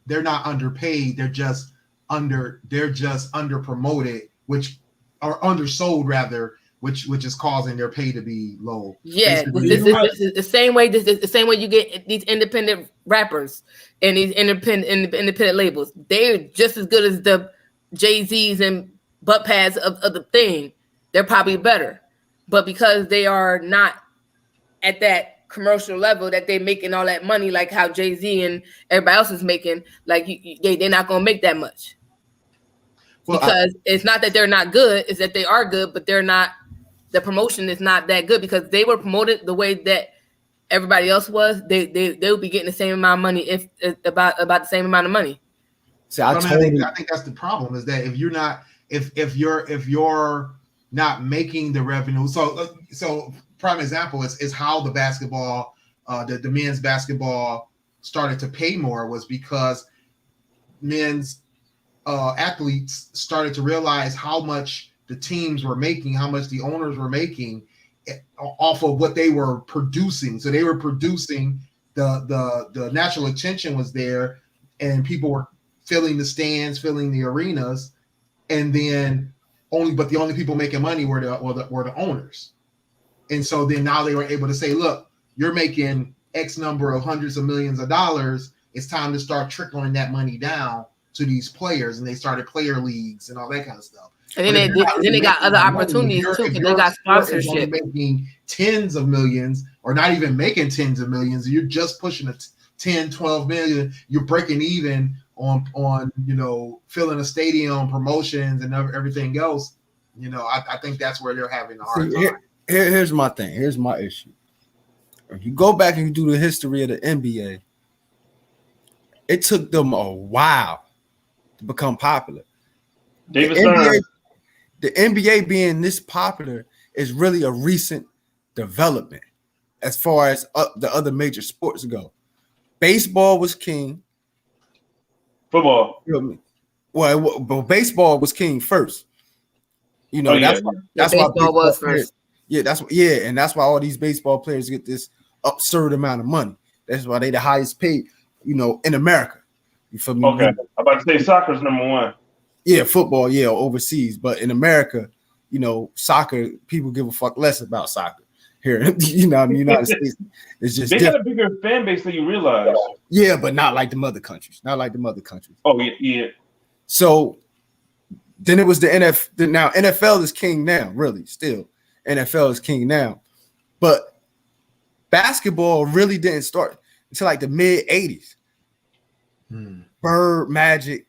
they're not underpaid? They're just under promoted, which are undersold rather, which is causing their pay to be low. Yeah, this is the same way. This is the same way you get these independent rappers and these independent labels. They're just as good as the Jay-Z's and butt pads of the thing. They're probably better, but because they are not at that commercial level that they're making all that money, like how Jay-Z and everybody else is making, like they're not gonna make that much. Well, because it's not that they're not good, it's that they are good, but they're not. The promotion is not that good because they were promoted the way that everybody else was. They would be getting the same amount of money, if about the same amount of money. So I think that's the problem, is that if you're not not making the revenue. So prime example is how the basketball, the men's basketball started to pay more was because men's athletes started to realize how much the teams were making, how much the owners were making off of what they were producing. So they were producing, the national attention was there, and people were filling the stands, filling the arenas, and then the only people making money were the owners. And so then now they were able to say, look, you're making X number of hundreds of millions of dollars. It's time to start trickling that money down to these players, and they started player leagues and all that kind of stuff. And then they got other opportunities too, because they got sponsorship. Making tens of millions, or not even making tens of millions, you're just pushing a 10, 12 million. You're breaking even on filling a stadium, promotions, and everything else. I think that's where they're having a hard time. Here's my thing. Here's my issue. If you go back and you do the history of the NBA, it took them a while to become popular. The NBA being this popular is really a recent development as far as the other major sports go. Baseball was king. Football. Well, but baseball was king first. That's why baseball was first. Yeah, and that's why all these baseball players get this absurd amount of money. That's why they the highest paid, in America. You feel me? Okay, I'm about to say soccer's number one. Yeah, football, overseas, but in America, soccer, people give a fuck less about soccer. here. You know, in the United States, it's just they got a bigger fan base than you realize. Yeah, but not like the mother countries. Not like the mother countries. Oh yeah. So then it was the NFL. Now NFL is king now, really. Still, NFL is king now. But basketball really didn't start until like the mid '80s. Bird, Magic.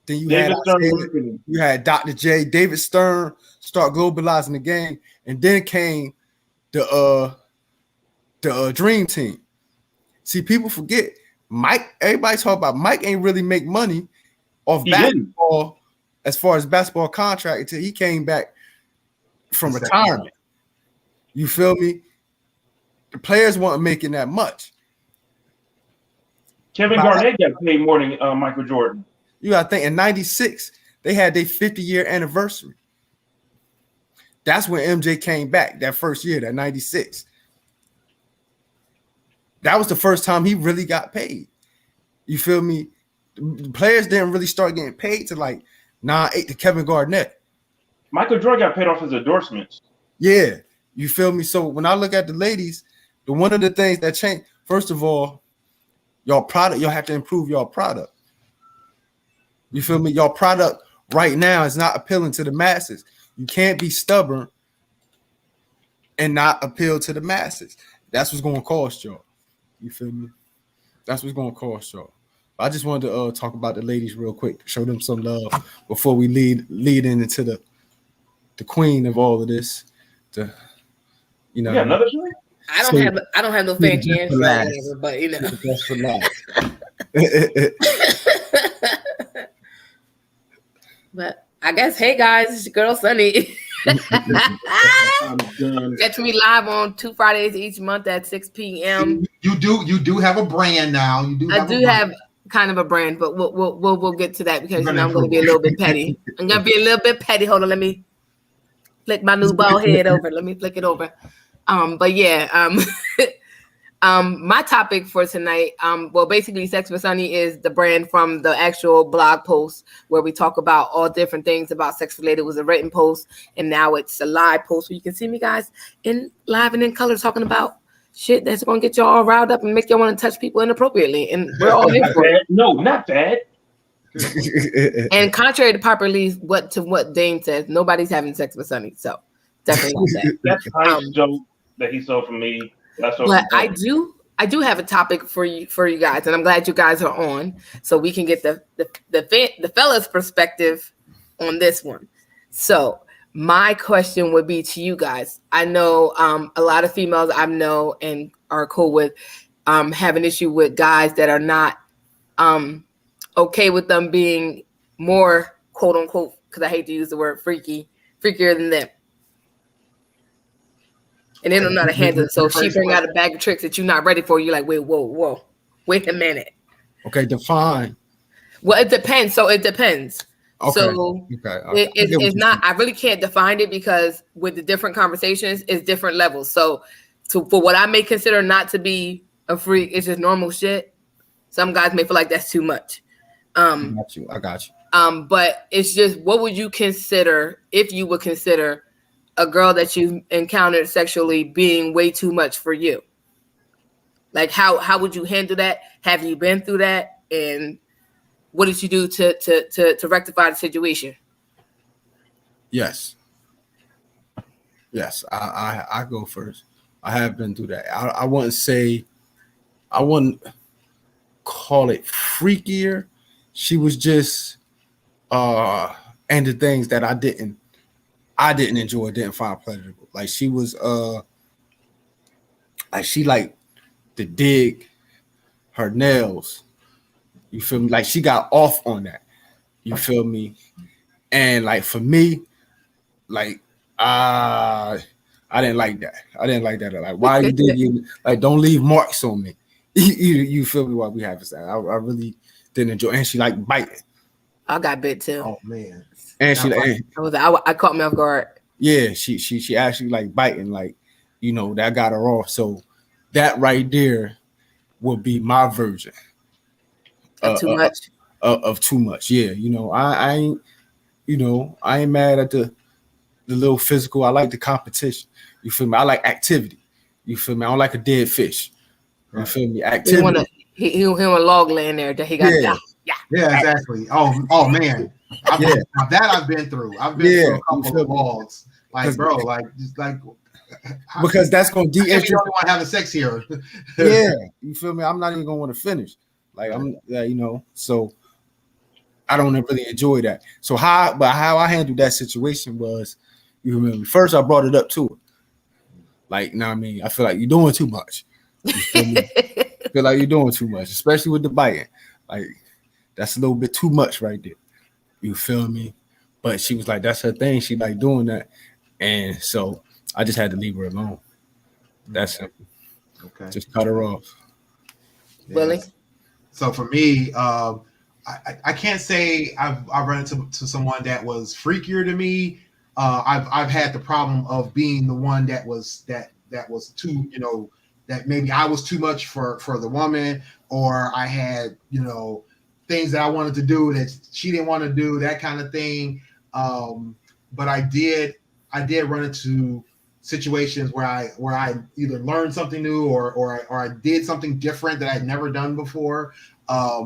Then you had Dr. J, David Stern start globalizing the game, and then came the Dream Team. See, people forget Mike. Everybody talk about Mike ain't really make money off basketball as far as basketball contract until he came back from retirement. You feel me? The players weren't making that much. Kevin Garnett got paid more than Michael Jordan. You gotta think in '96 they had their 50-year anniversary. That's when MJ came back that first year, that '96. That was the first time he really got paid. You feel me? The players didn't really start getting paid to like 9-8 to Kevin Garnett. Michael Jordan got paid off his endorsements. Yeah, you feel me? So when I look at the ladies, one of the things that changed, first of all, y'all have to improve your product. You feel me? Your product right now is not appealing to the masses. You can't be stubborn and not appeal to the masses. That's what's going to cost y'all. You feel me? That's what's going to cost y'all. I just wanted to talk about the ladies real quick, show them some love before we lead into the queen of all of this. You know, yeah, another show? I don't have no fan cams, but you know. That's for last. But I guess, hey guys, it's your girl Sunny. Catch me live on 2 Fridays each month at 6 p.m. You do have a brand now. I do have kind of a brand, but we'll get to that because I'm going to be a little bit petty. Hold on, let me flick my new bald head over. Let me flick it over. But yeah, my topic for tonight, well, basically Sex with Sunny is the brand from the actual blog post where we talk about all different things about sex related. It was a written post and now it's a live post where you can see me guys in live and in color talking about shit that's going to get y'all all riled up and make y'all want to touch people inappropriately. And we're all here for it. No, not that. And contrary to popular belief, what Dane says, nobody's having sex with Sunny. So definitely not that. That's a joke that he stole from me. But I do have a topic for you guys, and I'm glad you guys are on, so we can get the fellas' perspective on this one. So my question would be to you guys. I know a lot of females I know and are cool with have an issue with guys that are not okay with them being more quote unquote, because I hate to use the word freakier than them. And they don't know how to handle it. So if she bring out a bag of tricks that you're not ready for, you're like, whoa, wait a minute. Okay, define. Well, it depends. So it depends. Okay. So it's not, I really can't define it because with the different conversations, it's different levels. So for what I may consider not to be a freak, it's just normal shit. Some guys may feel like that's too much. I got you. But it's just, what would you consider, if you would consider a girl that you encountered sexually being way too much for you? Like how would you handle that? Have you been through that? And what did you do to rectify the situation? Yes, I go first. I have been through that. I wouldn't call it freakier. She was just and the things that I didn't enjoy, didn't find pleasurable. Like she was like she liked to dig her nails. You feel me? Like she got off on that. You feel me? And like for me, like I didn't like that. Like why you digging? Like don't leave marks on me. You feel me? While we have this, I really didn't enjoy. And she like biting. I got bit too. Oh man. And she I caught me off guard. Yeah, she actually like biting, like, you know, that got her off. So that right there will be my version Of too much. Of too much. Yeah, you know, I ain't mad at the the little physical. I like the competition. You feel me? I like activity. You feel me? I don't like a dead fish. You feel me? Activity. He a log laying there that he got. Yeah, exactly. Oh man. Now that I've been through. I've been through a couple of logs. Like, bro, like just like because that's gonna de-interest. You don't want having sex here. Yeah, you feel me? I'm not even gonna want to finish. Like I'm, you know, so I don't really enjoy that. So how I handled that situation was, you remember, first I brought it up to her. Like, now I mean, I feel like you're doing too much. You feel me? I feel like you're doing too much, especially with the biting. Like, that's a little bit too much right there. You feel me? But she was like, that's her thing. She like doing that. And so I just had to leave her alone. That's simple. Okay. Just cut her off. Willie? So for me, I can't say I've run into someone that was freakier to me. I've had the problem of being the one that was too, you know, that maybe I was too much for the woman, or I had, you know, things that I wanted to do that she didn't want to do, that kind of thing. But I did run into situations where I either learned something new or I did something different that I'd never done before,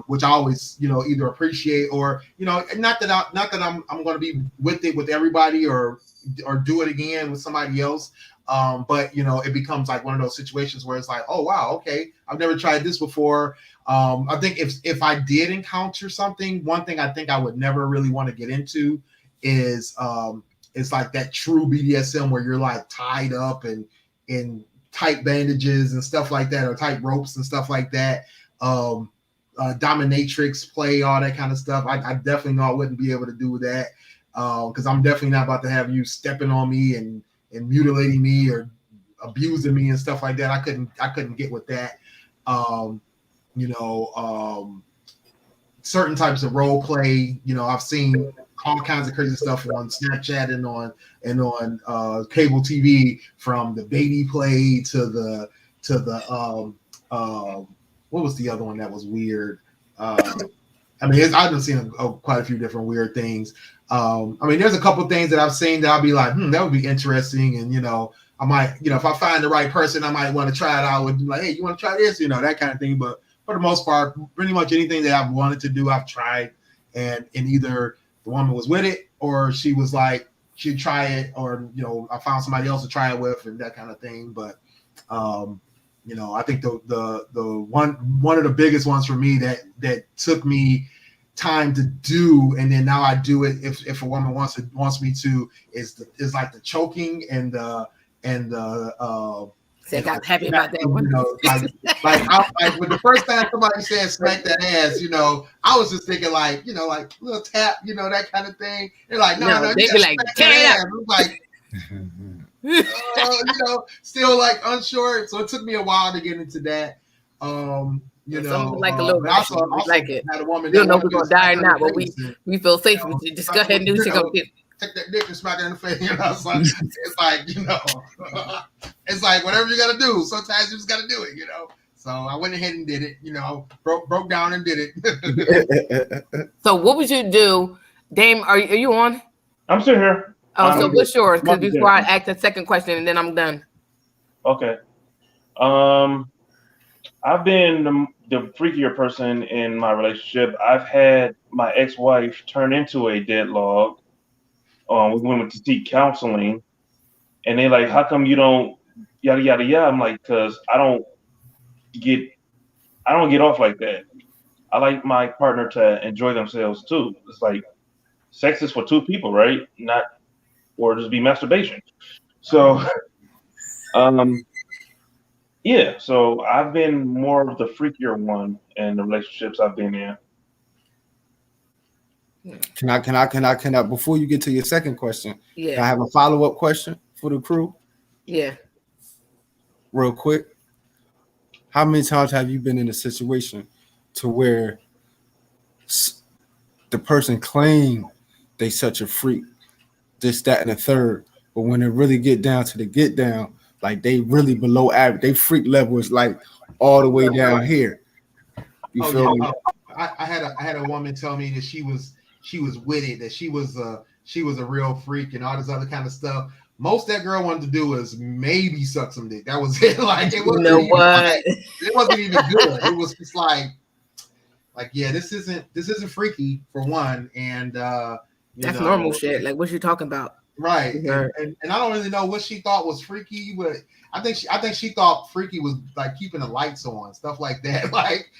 which I always, you know, either appreciate or, you know, not that I'm going to be with it with everybody or do it again with somebody else. But, you know, it becomes like one of those situations where it's like, oh, wow, okay, I've never tried this before. I think if I did encounter something, one thing I think I would never really want to get into is it's like that true BDSM where you're like tied up and in tight bandages and stuff like that, or tight ropes and stuff like that. Dominatrix play, all that kind of stuff. I definitely know I wouldn't be able to do that because I'm definitely not about to have you stepping on me and mutilating me or abusing me and stuff like that. I couldn't get with that. Certain types of role play, you know, I've seen all kinds of crazy stuff on Snapchat and on cable TV, from the baby play to the what was the other one that was weird? I mean, I've seen quite a few different weird things. I mean, there's a couple things that I've seen that I'll be like, that would be interesting. And, you know, I might, you know, if I find the right person, I might want to try it out. With like, hey, you want to try this? You know, that kind of thing. But for the most part, pretty much anything that I've wanted to do, I've tried. And either the woman was with it or she was like, she'd try it, or, you know, I found somebody else to try it with and that kind of thing. But, you know, I think the one of the biggest ones for me that took me time to do, and then now I do it if a woman wants me to, is like the choking and the I got happy about that one. You know, like when the first time somebody said smack that ass, you know, I was just thinking like, you know, like little tap, you know, that kind of thing. They're like, no, they be like, tear it up. I'm like, you know, still like unsure. So it took me a while to get into that. You know, like a little bit. Also like it. Had a woman. You don't know if we're gonna die or not, but we feel safe. We just go ahead and do what you gonna get. Take that dick and smack her in the face. You know, so it's like, you know, it's like whatever you gotta do. Sometimes you just gotta do it, you know. So I went ahead and did it. You know, broke down and did it. So what would you do, Dame? Are you on? I'm still here. Oh, so what's yours? Because before I ask the second question, and then I'm done. Okay. I've been the freakier person in my relationship. I've had my ex-wife turn into a deadlock. We went to seek counseling, and they like, how come you don't yada yada yada? I'm like, because I don't get off like that. I like my partner to enjoy themselves too. It's like sex is for two people, right? Not or just be masturbation. So, yeah. So I've been more of the freakier one in the relationships I've been in. Can I before you get to your second question, yeah, can I have a follow-up question for the crew? Yeah. Real quick. How many times have you been in a situation to where the person claimed they such a freak, this, that, and the third, but when it really get down to the get down, like they really below average, they freak level is like all the way down here. You feel me? I had a woman tell me that she was with it, that she was she was a real freak and all this other kind of stuff. Most that girl wanted to do was maybe suck some dick. That was it. Like it wasn't. You know what? Like, it wasn't even good. It was just like yeah, this isn't freaky for one, and that's normal shit. Like what you talking about? Right. Yeah. And I don't really know what she thought was freaky, but I think she thought freaky was like keeping the lights on, stuff like that, like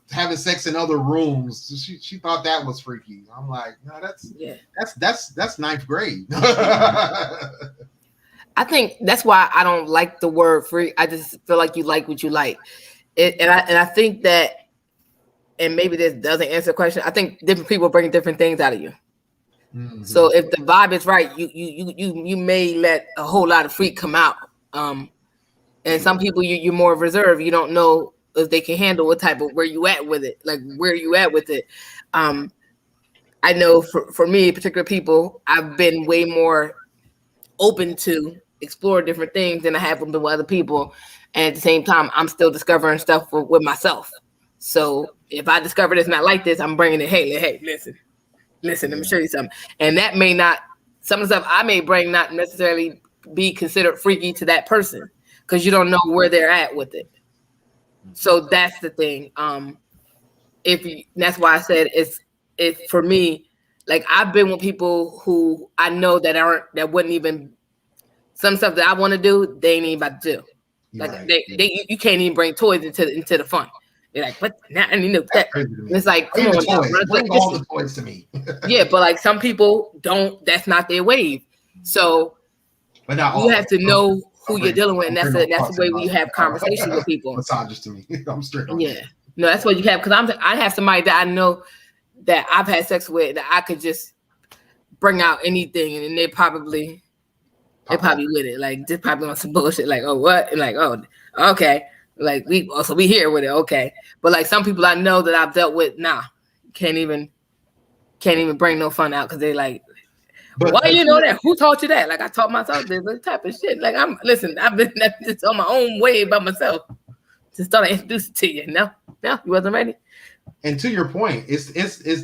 having sex in other rooms. She thought that was freaky. I'm like, no, that's ninth grade. I think that's why I don't like the word freak. I just feel like you like what you like. And I think that, and maybe this doesn't answer the question, I think different people bring different things out of you. Mm-hmm. So if the vibe is right, you may let a whole lot of freak come out. And some people you're more reserved. You don't know if they can handle what type of where you at with it. I know for me, particular people, I've been way more open to explore different things than I have been with other people. And at the same time, I'm still discovering stuff with myself. So if I discover this not like this, I'm bringing it. Hey, listen, let me show you something. And that may not, some of the stuff I may bring not necessarily be considered freaky to that person because you don't know where they're at with it. So that's the thing. That's why I said it's for me. Like I've been with people who I know that wouldn't even, some stuff that I want to do, they ain't even about to do. Like right. You can't even bring toys into the fun. They're like, but now I need to. It's like, come on, bring all the toys to me. Yeah, but like some people don't. That's not their wave. So, but not you have to know who you're dealing with, and that's the way you have conversations with people. Massages to me. I'm straight on. Yeah, no, that's what you have because I have somebody that I know that I've had sex with that I could just bring out anything, and they probably with it. Like just probably on some bullshit. Like, oh what? And like, oh okay. Like we here with it, okay. But like some people I know that I've dealt with, can't even bring no fun out because they like, why you know that? Who taught you that? Like I taught myself this type of shit. Like I've been just on my own way by myself. Just thought I introduced it to you. No, you wasn't ready. And to your point, it's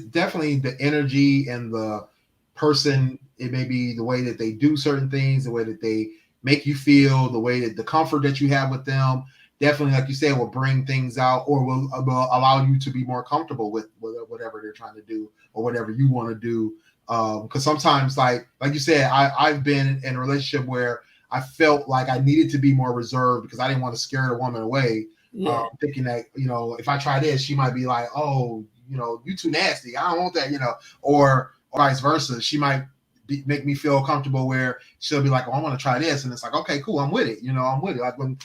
definitely the energy and the person. It may be the way that they do certain things, the way that they make you feel, the way that the comfort that you have with them. Definitely, like you said, will bring things out or will allow you to be more comfortable with whatever they're trying to do or whatever you want to do. Because sometimes, like you said, I've been in a relationship where I felt like I needed to be more reserved because I didn't want to scare the woman away. Yeah. Thinking that, if I try this, she might be like, oh, you too nasty. I don't want that, or vice versa. She might make me feel comfortable where she'll be like, oh, I want to try this. And it's like, okay, cool. I'm with it. I'm with it. Like when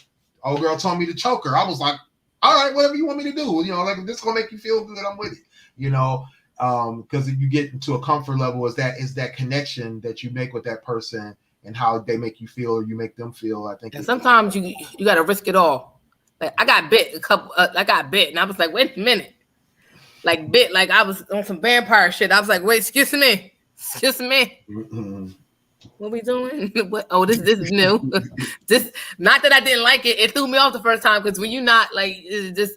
old girl told me to choke her, I was like, all right, whatever you want me to do. Like if this is gonna make you feel good, I'm with it. Because if you get into a comfort level, is that connection that you make with that person and how they make you feel or you make them feel. I think. And sometimes you got to risk it all. Like I got bit, and I was like, wait a minute, like I was on some vampire shit. I was like, wait, excuse me. Mm-hmm. What we doing? Oh, this is new. This, not that I didn't like it. It threw me off the first time because when you're not like, it's just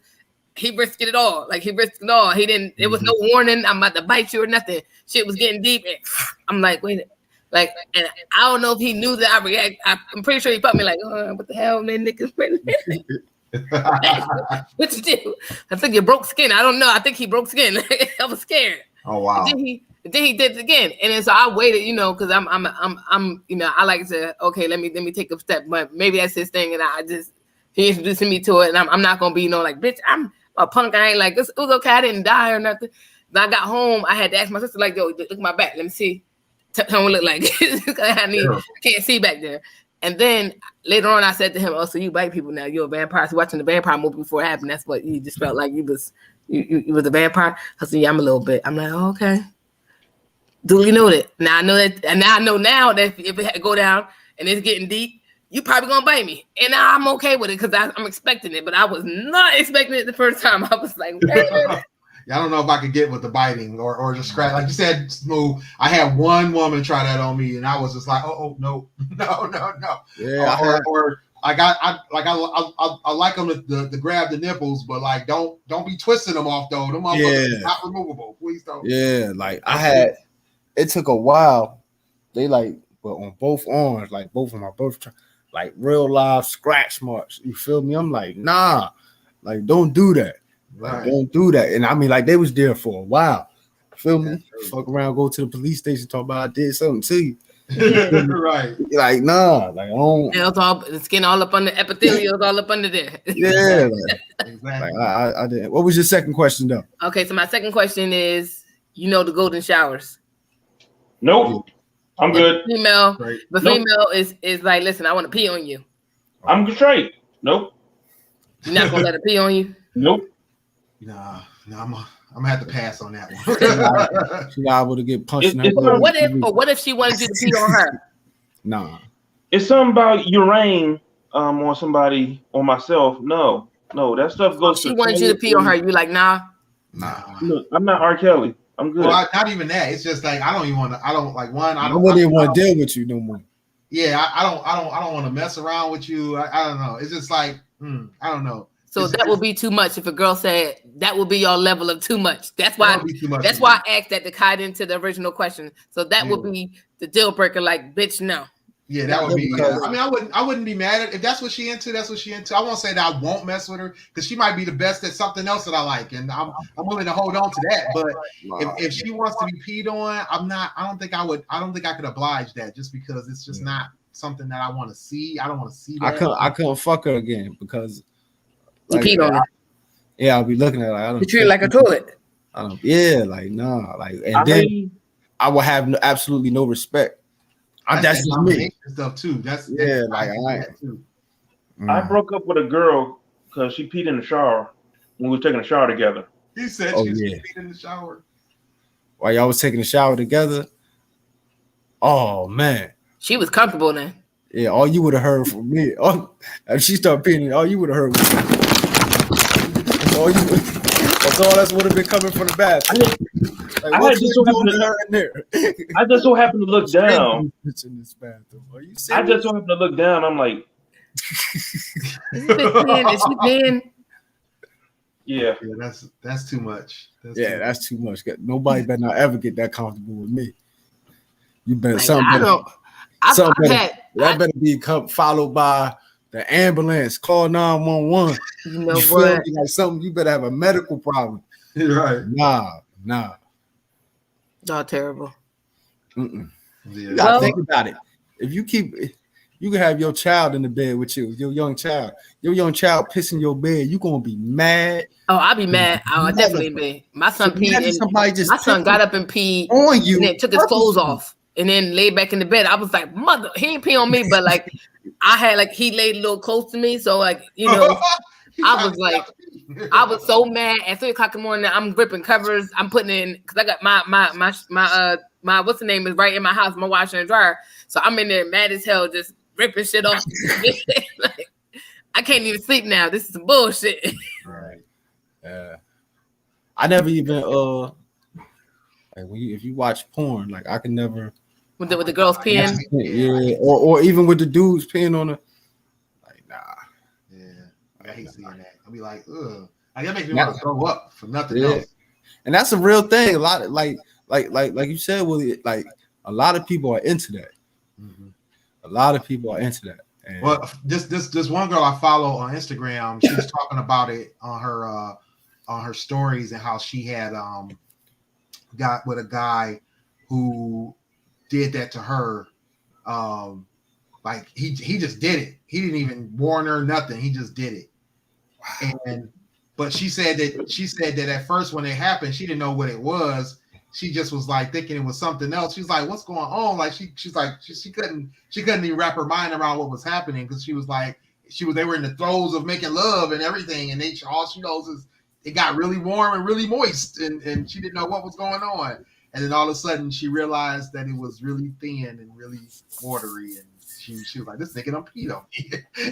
he risked it all. Like he risked it all. He didn't. It was no warning. I'm about to bite you or nothing. Shit was getting deep. And I'm like, wait. Like, and I don't know if he knew that I react. I'm pretty sure he put me like, oh, what the hell, man, niggas. What you do? I think you broke skin. I don't know. I think he broke skin. I was scared. Oh wow. Then he did it again, and then so I waited, because I'm, I like to let me take a step, but maybe that's his thing, and he introducing me to it, and I'm not gonna be like, bitch, I'm a punk. I ain't like it was okay. I didn't die or nothing. When I got home, I had to ask my sister like, yo, look at my back. Let me see. Tell me what it look like. I can't see back there. And then later on, I said to him, "Oh, so you bite people now? You're a vampire." So watching the vampire movie before it happened, that's what you just felt like you was a vampire. I said, "Yeah, I'm a little bit." I'm like, oh, "Okay." Duly noted. Now I know that, and now I know that if it had to go down and it's getting deep, you probably gonna bite me, and now I'm okay with it because I'm expecting it. But I was not expecting it the first time. I was like, wait a minute. I don't know if I could get with the biting or just scratch. Like you said, Smooth. I had one woman try that on me, and I was just like, oh no. Yeah. Or I like them to grab the nipples, but like don't be twisting them off though. Them motherfuckers are not removable. Please don't. Yeah, like it took a while they like, but on both arms, like both of my birth, like real live scratch marks. You feel me? I'm like, nah, like don't do that. Like, Right. don't do that. And I mean, like they was there for a while. Feel me? That's Fuck around, go to the police station, talk about I did something to you. Right. Like, nah, like I don't. And it's all the skin all up under epithelial, all up under there. Yeah, like, Exactly. I didn't. What was your second question though? Okay, so my second question is, the golden showers. Nope. I'm good. Female, Right. the Nope. female is like, listen, I want to pee on you. I'm straight. Nope. You're not gonna let her pee on you. Nope. Nah, I'm gonna have to pass on that one. She liable to get punched. It's Or what if she wanted you to pee on her? Nah. It's something about urine on somebody, on myself. No, that stuff goes. She wanted you to pee on her. You like, nah. Look, I'm not R. Kelly. I'm good. Well, not even that. It's just like I don't even want to. I don't like one. I I don't. wouldn't even want to deal with you no more. Yeah, I don't want to mess around with you. I don't know. It's just like I don't know. So that would be too much if a girl said that would be your level of too much. That's why. That would be too much That's for why me. I asked that to tie into the original question. So that would be the deal breaker. Like, bitch, no. Yeah, that would be. I mean, I wouldn't be mad at if that's what she into. That's what she into. I won't say that I won't mess with her because she might be the best at something else that I like, and I'm willing to hold on to that. But if she wants to be peed on, I'm not. I don't think I would. I don't think I could oblige that just because it's just not something that I want to see. I don't want to see that. I couldn't fuck her again because You peed on her. Yeah, I'll be looking at her like I don't. You treat her like a toilet. I don't. Yeah, like nah, like and then I will have absolutely no respect. That's just me. Stuff too. That's like I broke up with a girl because she peed in the shower when we were taking a shower together. He said Oh, she was yeah. peeing in the shower. While y'all was taking a shower together. Oh man. She was comfortable then. Yeah, all you would have heard from me. Oh, if she started peeing, all you would have heard was that's all that would have been coming from the bathroom. Like, I just so happened to look down. In this bathroom. Are you serious? I just so happened to look down. I'm like, Is she peeing? yeah, that's too much. That's too much. Nobody better not ever get that comfortable with me. You better Like, something. That better be followed by the ambulance. Call 911. You know you what? Like something. You better have a medical problem. Right. Nah. Y'all terrible. Yeah. Well, Think about it. If you can have your child in the bed with you, your young child pissing your bed, you gonna be mad. Oh, I'll be mad. I'll definitely be. My son peed. My son got up and peed on you and then took his clothes off and then laid back in the bed. I was like, mother, he ain't pee on me, but like I had like he laid a little close to me, so like I was like, I was so mad. At 3 o'clock in the morning, I'm gripping covers. I'm putting in because I got my what's the name is right in my house, my washer and dryer. So I'm in there mad as hell, just ripping shit off. Like, I can't even sleep now. This is some bullshit. Right. I never even like if you watch porn, like I can never with the girls peeing. Yeah, or even with the dudes peeing on her. Like nah. I hate seeing that. I'll be like, ugh. Like, that makes me want to throw up for nothing else. And that's a real thing. A lot of like you said, Willie, like a lot of people are into that. Mm-hmm. A lot of people are into that. And well, this one girl I follow on Instagram, she was talking about it on her stories and how she had got with a guy who did that to her. Like he just did it. He didn't even warn her, nothing. He just did it. But she said that at first when it happened, she didn't know what it was. She just was like thinking it was something else. She's like, "What's going on?" Like she's like she couldn't even wrap her mind around what was happening because she was like they were in the throes of making love and everything, and all she knows is it got really warm and really moist, and she didn't know what was going on. And then all of a sudden she realized that it was really thin and really watery, and she was like, "This nigga done peed on me."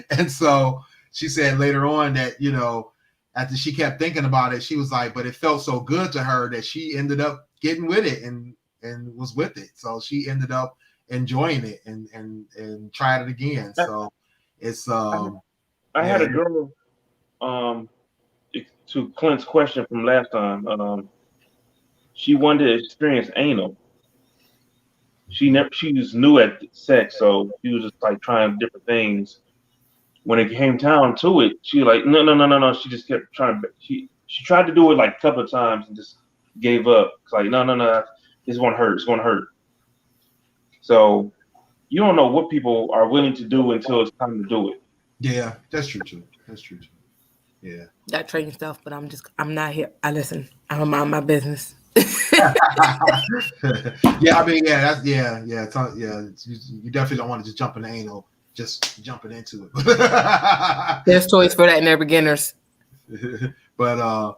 And so she said later on that after she kept thinking about it, she was like, but it felt so good to her that she ended up getting with it and was with it. So she ended up enjoying it and tried it again. So it's I had a girl to Clint's question from last time. She wanted to experience anal. she was new at sex, so she was just like trying different things. When it came down to it, she like no. She just kept trying to. She tried to do it like a couple of times and just gave up. It's like no. This won't hurt. It's gonna hurt. So you don't know what people are willing to do until it's time to do it. Yeah, that's true too. Yeah. That trading stuff, but I'm not here. I listen. I'm mind my business. Yeah, I mean, yeah, you definitely don't want to just jump in the anal, just jumping into it. There's toys for that in their beginners. But yeah,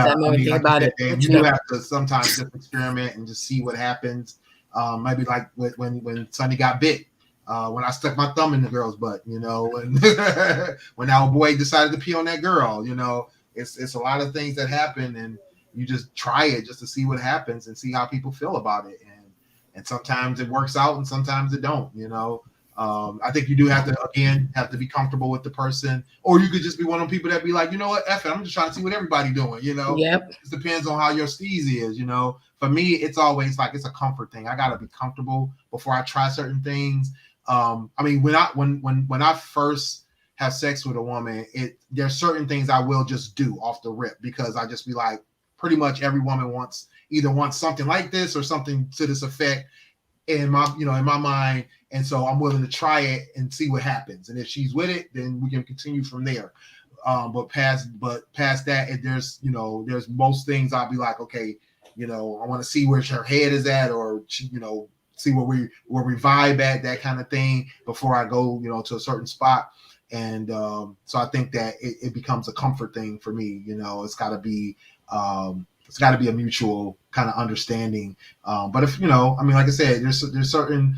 I mean, like about said, it. you do have to sometimes just experiment and just see what happens. Maybe like when Sonny got bit, when I stuck my thumb in the girl's butt, you know, and when our boy decided to pee on that girl, you know, it's a lot of things that happen, and you just try it just to see what happens and see how people feel about it, and sometimes it works out and sometimes it don't, you know. I think you do have to be comfortable with the person, or you could just be one of the people that be like, you know what, F it, I'm just trying to see what everybody doing, you know. Yep. It depends on how your steez is, you know. For me, it's always like it's a comfort thing. I gotta be comfortable before I try certain things. I mean, when I first have sex with a woman, there's certain things I will just do off the rip, because I just be like, pretty much every woman wants something like this or something to this effect in my mind, and so I'm willing to try it and see what happens. And if she's with it, then we can continue from there. But past that, there's most things I'll be like, okay, you know, I want to see where her head is at, or you know, see where we vibe at, that kind of thing, before I go, you know, to a certain spot. And so I think that it becomes a comfort thing for me. You know, it's got to be a mutual kind of understanding. But if, you know, I mean, like I said, there's certain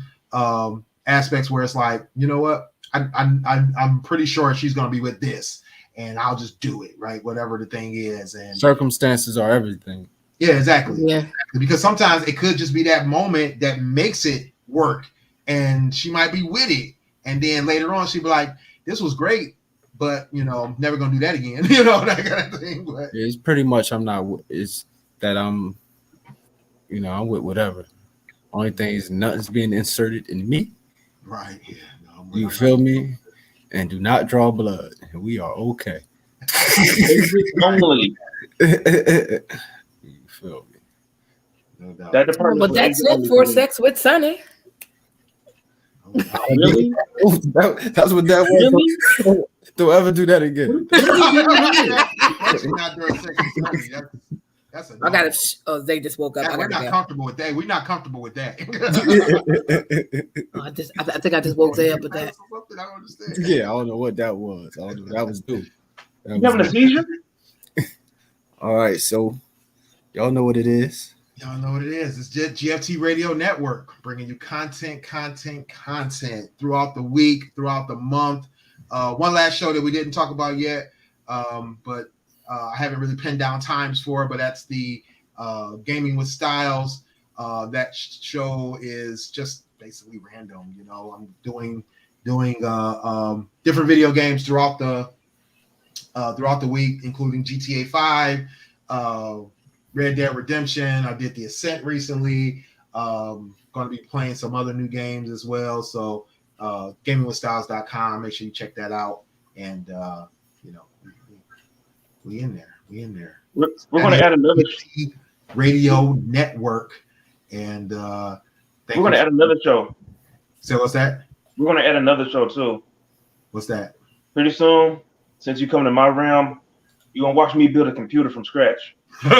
aspects where it's like, you know what, I'm pretty sure she's going to be with this, and I'll just do it, right? Whatever the thing is. And circumstances are everything. Yeah, exactly. Yeah. Exactly. Because sometimes it could just be that moment that makes it work, and she might be with it, and then later on she'll be like, this was great, but, you know, I'm never gonna do that again. You know, that kind of thing. But it's pretty much I'm with whatever. Only thing is nothing's being inserted in me. Right. Yeah. No, you feel me? And do not draw blood, and we are okay. Only. You feel me? No doubt. But that's it for sex with Sonny. Really? That's what that was. Really? Don't ever do that again. Not during sex with Sonny. That's a no. I gotta. They just woke up. We're not comfortable with that. We're not comfortable with that. I think I just woke up with that. I don't understand. Yeah, I don't know what that was. I don't know. That was due. You having a seizure? All right, so y'all know what it is. Y'all know what it is. It's GFT Radio Network, bringing you content throughout the week, throughout the month. One last show that we didn't talk about yet, but I haven't really pinned down times for it, but that's the Gaming with Stylez. That show is just basically random. You know, I'm doing different video games throughout the week, including GTA 5, Red Dead Redemption. I did The Ascent recently. Going to be playing some other new games as well. So GamingWithStylez.com. Make sure you check that out. And you know, we in there. We're going to add another radio network, and we're going to add another show. So what's that? We're going to add another show too. What's that? Pretty soon, since you come to my realm, you're going to watch me build a computer from scratch. You're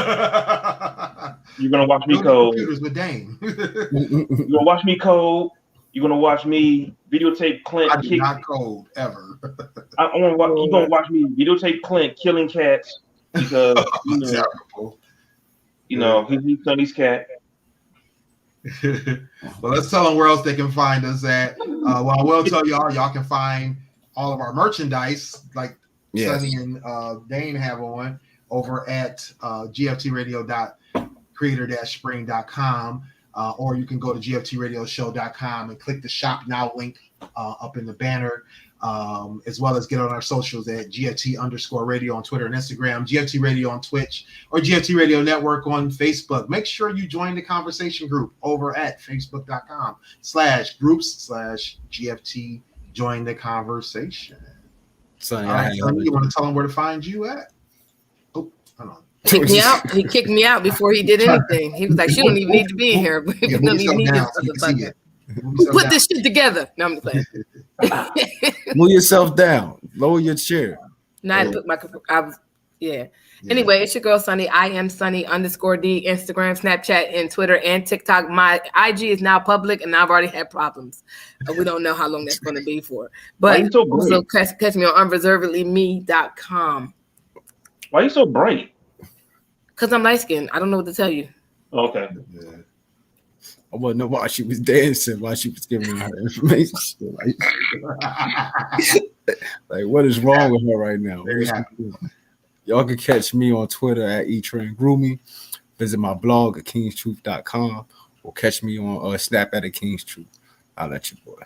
going to watch me code. Computers with Dame. You're going to watch me code. You're going to watch me videotape Clint. I do not code ever. You're going to watch me videotape Clint killing cats because, he's Sonny's cat. Well, let's tell them where else they can find us at. Well, I will tell y'all can find all of our merchandise, like Sonny and Dane have on, over at gftradio.creator-spring.com, or you can go to gftradioshow.com and click the shop now link up in the banner. as well as get on our socials at GFT_radio on Twitter and Instagram, GFT Radio on Twitch, or GFT Radio Network on Facebook. Make sure you join the conversation group over at facebook.com/groups/GFT. Join the conversation. Sonny, All right, Sonny, you want to tell them where to find you at? Oh, hold on. Kicked me out. He kicked me out before he did anything. He was like, "She don't even need to be in here." Yeah, Don't even need this Put this shit together. No, I'm playing. Move yourself down. Lower your chair. No, I put my. Yeah. Anyway, it's your girl Sunny. I am Sunny _D. Instagram, Snapchat, and Twitter and TikTok. My IG is now public, and I've already had problems. We don't know how long that's going to be for. But also catch me on unreservedlyme.com. Why are you so bright? Because I'm light skinned. I don't know what to tell you. Okay. Yeah. I want to know why she was dancing while she was giving her information. Like, what is wrong with her right now? Y'all can catch me on Twitter at eTrainGroomy. Visit my blog at kingstruth.com or catch me on Snap at @KingsTruth. I'll let you boy.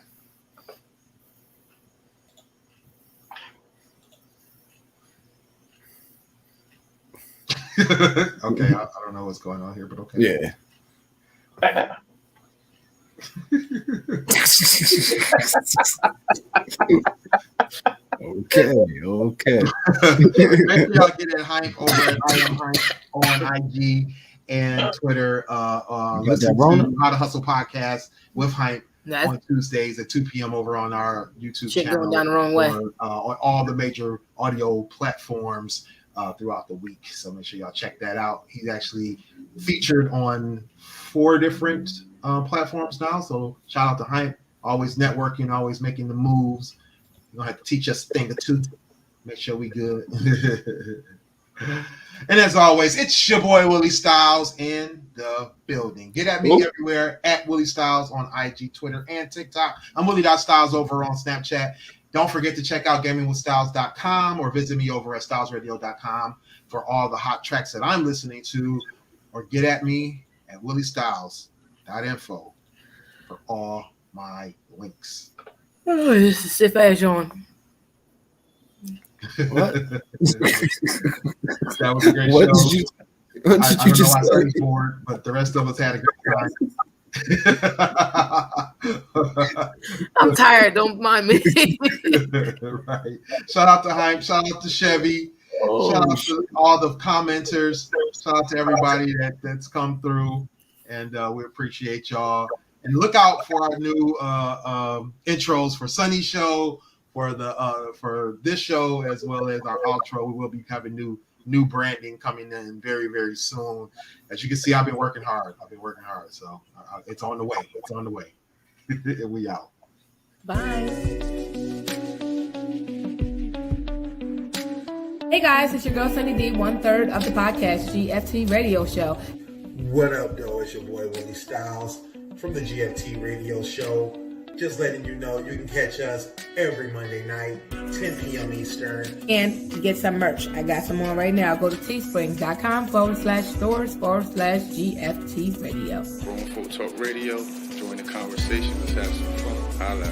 Okay, I don't know what's going on here, but okay. Yeah. Okay. Make sure y'all get at HYMPE over at I am HYMPE on IG and Twitter. Listen to How to Hustle podcast with HYMPE on Tuesdays at 2 p.m. over on our YouTube channel. Going down the wrong way. On all the major audio platforms throughout the week. So make sure y'all check that out. He's actually featured on 4 different platforms now. So shout out to HYMPE. Always networking, always making the moves. You're gonna have to teach us a thing or two. Make sure we good. And as always, it's your boy Willie Stylez in the building. Get at me everywhere at Willie Stylez on IG, Twitter, and TikTok. I'm Willie.Stylez over on Snapchat. Don't forget to check out GamingWithStylez.com or visit me over at StylezRadio.com for all the hot tracks that I'm listening to, or get at me at WillieStylez.info for all my links. Oh, this is if I on. What? That was a great what show. Did you, what did you just say? Bored, but the rest of us had a great time. I'm tired. Don't mind me. Right. Shout out to HYMPE. Shout out to Chevy. Shout out to all the commenters. Shout out to everybody that's come through, and we appreciate y'all. And look out for our new intros for Sunny Show, for this show, as well as our outro. We will be having new branding coming in very, very soon. As you can see, I've been working hard. So it's on the way. We out. Bye. Hey guys, it's your girl Sunny D, 1/3 of the podcast GFT Radio Show. What up, though? It's your boy Willie Stylez from the GFT Radio Show. Just letting you know you can catch us every Monday night, 10 p.m. Eastern. And to get some merch, I got some on right now. Go to teesprings.com/stores/GFT Radio. Grown Folk Talk Radio. Join the conversation. Let's have some fun. Holla.